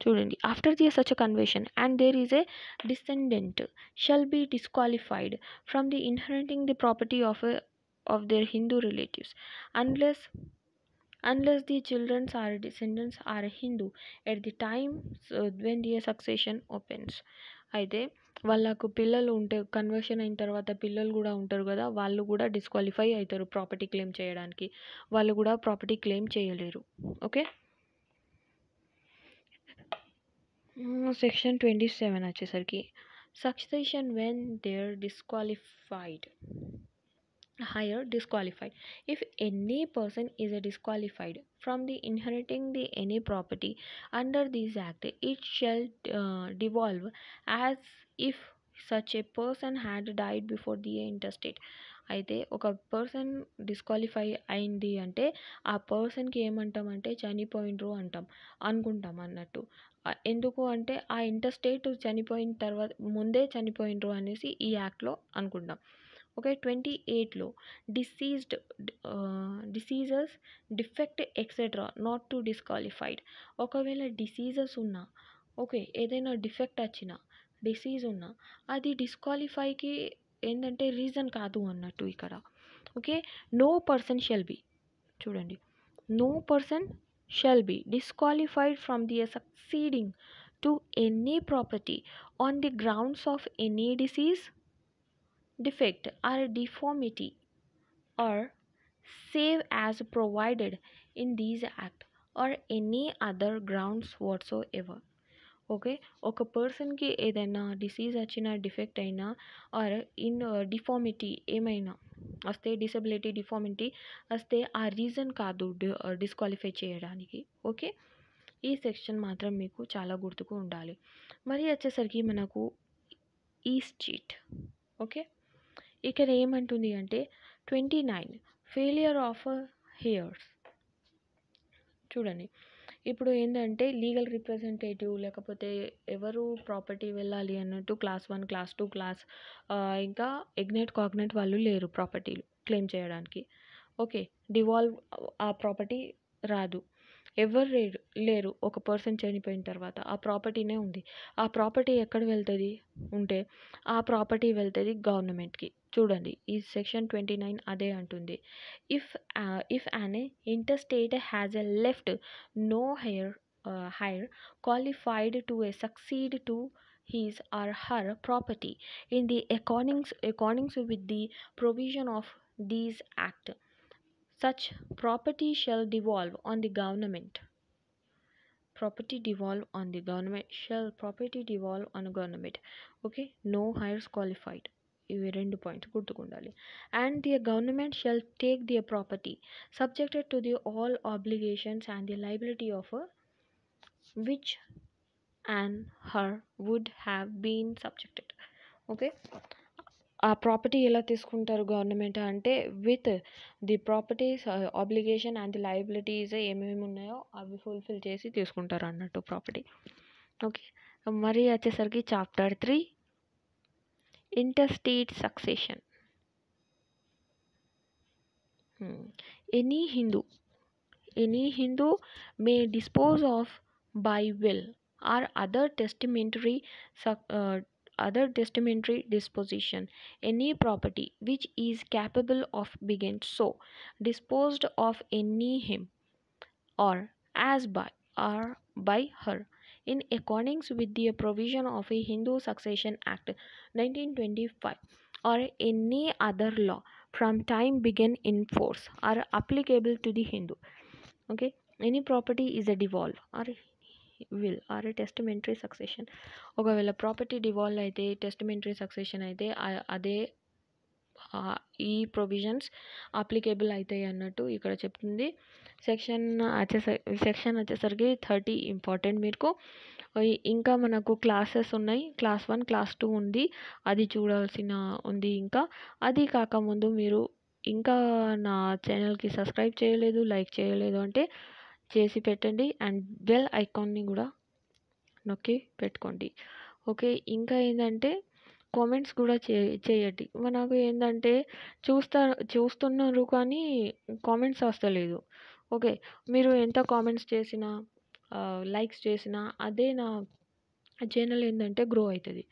చూడండి, after the such a conversion and there is a descendant shall be disqualified from the inheriting the property of their Hindu relatives unless the children or descendants are Hindu at the time when the succession opens. అయితే వాళ్ళకు పిల్లలు ఉంటే, conversion అయిన తర్వాత పిల్లలు కూడా ఉంటారు కదా, వాళ్ళు కూడా డిస్క్వాలిఫై అవుతారు ప్రాపర్టీ క్లెయిమ్ చేయడానికి, వాళ్ళు కూడా ప్రాపర్టీ క్లెయిమ్ చేయలేరు. ఓకే, సెక్షన్ 27 వచ్చేసరికి succession when there disqualified. If any person is disqualified from the inheriting the any property under this act, it shall devolve as if such a person had died before the intestate. అయితే ఒక person disqualify అయింది అంటే ఆ పర్సన్కి ఏమంటామంటే చనిపోయినరు అనుకుంటాం అన్నట్టు. ఎందుకు అంటే ఆ ఇంటర్స్టేట్ చనిపోయిన తర్వాత ముందే చనిపోయినరు అనేసి ఈ యాక్ట్లో అనుకుంటాం. ఓకే, 28లో diseases defect etcetera not to disqualified. ఒకవేళ డిసీజెస్ ఉన్నా, ఓకే, ఏదైనా డిఫెక్ట్ వచ్చినా, డిసీజ్ ఉన్నా, అది డిస్క్వాలిఫైకి ఏంటంటే రీజన్ కాదు అన్నట్టు ఇక్కడ. Okay, no person shall be, చూడండి, no person shall be disqualified from the succeeding to any property on the grounds of any disease, defect or deformity or save as provided in these act or any other grounds whatsoever. Okay, ఒక పర్సన్కి ఏదైనా disease వచ్చినా, defect అయినా are in deformity ఏమైనా వస్తే, disability deformity వస్తే ఆ reason కాదు డిస్క్వాలిఫై చేయడానికి. ఓకే, ఈ సెక్షన్ మాత్రం మీకు చాలా గుర్తుకు ఉండాలి. మరి వచ్చేసరికి మనకు ఈస్చీట్. ఓకే, ఇక్కడ ఏమంటుంది అంటే 29 ఫెయిలియర్ ఆఫ్ హియర్స్. చూడండి, ఇప్పుడు ఏంటంటే లీగల్ రిప్రజెంటేటివ్ లేకపోతే ఎవరు ప్రాపర్టీ వెళ్ళాలి అన్నట్టు క్లాస్ 1, క్లాస్ 2, ఇంకా ఎగ్నెట్ కాగ్నెట్ వాళ్ళు లేరు ప్రాపర్టీలు క్లెయిమ్ చేయడానికి. ఓకే, డివాల్వ్ ఆ ప్రాపర్టీ రాదు. ఎవరు లేరు ఒక పర్సన్ చనిపోయిన తర్వాత. ఆ ప్రాపర్టీనే ఉంది. ఆ ప్రాపర్టీ ఎక్కడ వెళ్తది ఉంటే, ఆ ప్రాపర్టీ వెళ్తది గవర్నమెంట్‌కి. చూడండి ఈ సెక్షన్ 29 అదే అంటుంది. If an interstate has left no heir qualified to succeed to his or her property in the accordance with the provision of these act, such property shall devolve on the government. Property devolve on the government. Okay, no hires qualified. ఇవి 2 points గుర్తుకుండాలి. And the government shall take their property subjected to the all obligations and the liability of which and her would have been subjected. Okay, ఆ property ఎలా తీసుకుంటారు government అంటే, with the properties obligation and the liabilities ఏమేమి ఉన్నాయో అవి fulfil చేసి తీసుకుంటారు అన్నట్టు ప్రాపర్టీ. ఓకే, మరి వచ్చేసరికి chapter 3 interstate succession. Any Hindu May dispose of by will or other testamentary disposition any property which is capable of being so disposed of any him or as by her in accordance with the provision of a Hindu Succession Act 1925 or any other law from time began in force are applicable to the Hindu. Okay, any property is a devolve or will or a testamentary succession. ఒకవేళ property devolve అయితే, టెస్టిమెంటరీ succession అయితే అదే ఈ provisions applicable అవుతాయి అన్నట్టు ఇక్కడ చెప్తుంది. Section వచ్చేసరికి 30 ఇంపార్టెంట్ మీకు. ఇంకా మనకు క్లాసెస్ ఉన్నాయి. క్లాస్ 1 క్లాస్ 2 ఉంది, అది చూడాల్సిన ఉంది. ఇంకా అది కాకముందు మీరు ఇంకా నా ఛానల్కి సబ్స్క్రైబ్ చేయలేదు, లైక్ చేయలేదు అంటే చేసి పెట్టండి. అండ్ బెల్ ఐకాన్ని కూడా నొక్కి పెట్టుకోండి. ఓకే, ఇంకా ఏంటంటే కామెంట్స్ కూడా చేయండి. మనకు ఏంటంటే చూస్తున్నారు కానీ కామెంట్స్ వస్తలేదు. ఓకే, మీరు ఎంత కామెంట్స్ చేసినా లైక్స్ చేసినా అదే నా ఛానల్ ఏంటంటే గ్రో అవుతుంది.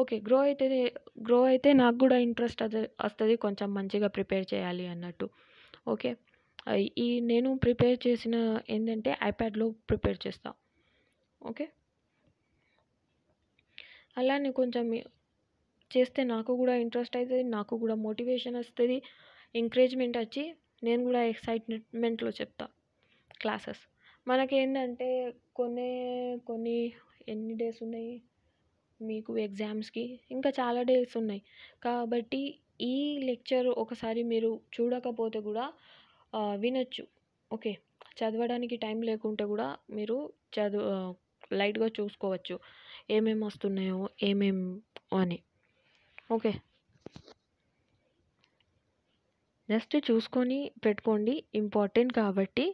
ఓకే, గ్రో అయితే నాకు కూడా ఇంట్రెస్ట్ వస్తుంది కొంచెం మంచిగా ప్రిపేర్ చేయాలి అన్నట్టు. ఓకే, నేను ప్రిపేర్ చేసిన ఏంటంటే ఐప్యాడ్లో ప్రిపేర్ చేస్తా. ఓకే, అలానే కొంచెం చేస్తే నాకు కూడా ఇంట్రెస్ట్ అవుతుంది, నాకు కూడా మోటివేషన్ వస్తుంది, ఎంకరేజ్మెంట్ వచ్చి నేను కూడా ఎక్సైట్మెంట్లో చెప్తా క్లాసెస్. మనకేంటంటే కొన్ని ఎన్ని డేస్ ఉన్నాయి మీకు ఎగ్జామ్స్కి, ఇంకా చాలా డేస్ ఉన్నాయి. కాబట్టి ఈ లెక్చర్ ఒకసారి మీరు చూడకపోతే కూడా వినొచ్చు. ఓకే, చదవడానికి టైం లేకుంటే కూడా మీరు లైట్గా చూసుకోవచ్చు ఏమేమి వస్తున్నాయో ఏమేమి అని. ఓకే, జస్ట్ చూసుకొని పెట్టుకోండి, ఇంపార్టెంట్ కాబట్టి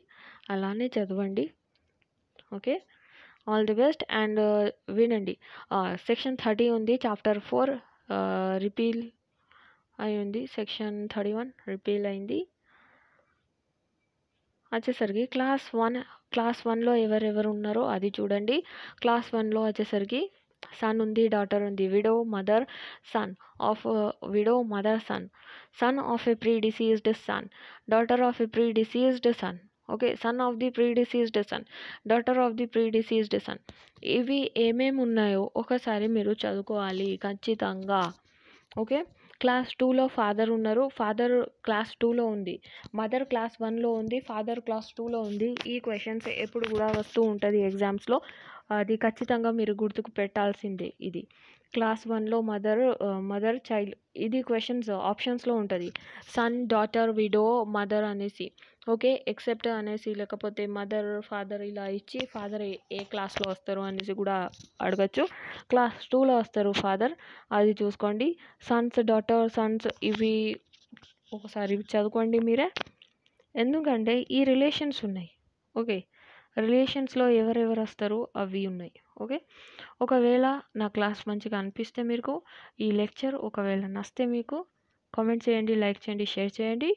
అలానే చదవండి. Okay, all the best. And వినండి, సెక్షన్ 30 ఉంది, చాప్టర్ 4 రిపీల్ అయి ఉంది, సెక్షన్ 31 రిపీల్ అయింది. వచ్చేసరికి క్లాస్ 1లో ఎవరెవరు ఉన్నారో అది చూడండి. క్లాస్ 1లో వచ్చేసరికి సన్ ఉంది, డాటర్ ఉంది, widow mother son of widow mother son of a predeceased son, daughter of a predeceased son. Okay, son of the predeceased son, daughter of the predeceased son. ఇవి ఏమేమి ఉన్నాయో ఒకసారి మీరు చదువుకోవాలి ఖచ్చితంగా. ఓకే, క్లాస్ 2లో ఫాదర్ ఉన్నారు, ఫాదర్ క్లాస్ 2లో ఉంది, మదర్ క్లాస్ 1లో ఉంది, ఫాదర్ క్లాస్ 2లో ఉంది. ఈ క్వశ్చన్స్ ఎప్పుడు కూడా వస్తూ ఉంటుంది ఎగ్జామ్స్లో, అది ఖచ్చితంగా మీరు గుర్తుకు పెట్టాల్సిందే. ఇది క్లాస్ 1లో మదర్ చైల్డ్, ఇది క్వశ్చన్స్ ఆప్షన్స్లో ఉంటుంది, సన్ డాటర్ విడో మదర్ అనేసి. ఓకే, ఎక్సెప్ట్ అనేసి లేకపోతే మదర్ ఫాదర్ ఇలా ఇచ్చి ఫాదర్ ఏ క్లాస్లో వస్తారు అనేసి కూడా అడగచ్చు. క్లాస్ 2లో వస్తారు ఫాదర్, అది చూసుకోండి. సన్స్ డాటర్ సన్స్ ఇవి ఒకసారి చదువుకోండి మీరే, ఎందుకంటే ఈ రిలేషన్స్ ఉన్నాయి. ఓకే, రిలేషన్స్లో ఎవరెవరు వస్తారు అవి ఉన్నాయి. ఓకే, ఒకవేళ నా క్లాస్ మంచిగా అనిపిస్తే మీకు ఈ లెక్చర్ ఒకవేళ నచ్చితే మీకు కామెంట్ చేయండి, లైక్ చేయండి, షేర్ చేయండి.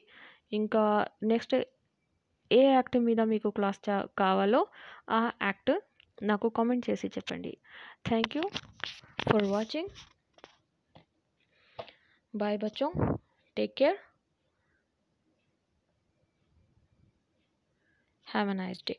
ఇంకా నెక్స్ట్ ఏ యాక్ట్ మీద మీకు క్లాస్ కావాలో ఆ యాక్ట్ నాకు కామెంట్ చేసి చెప్పండి. Thank you for watching. Bye బచ్చోं, take care, have a nice day.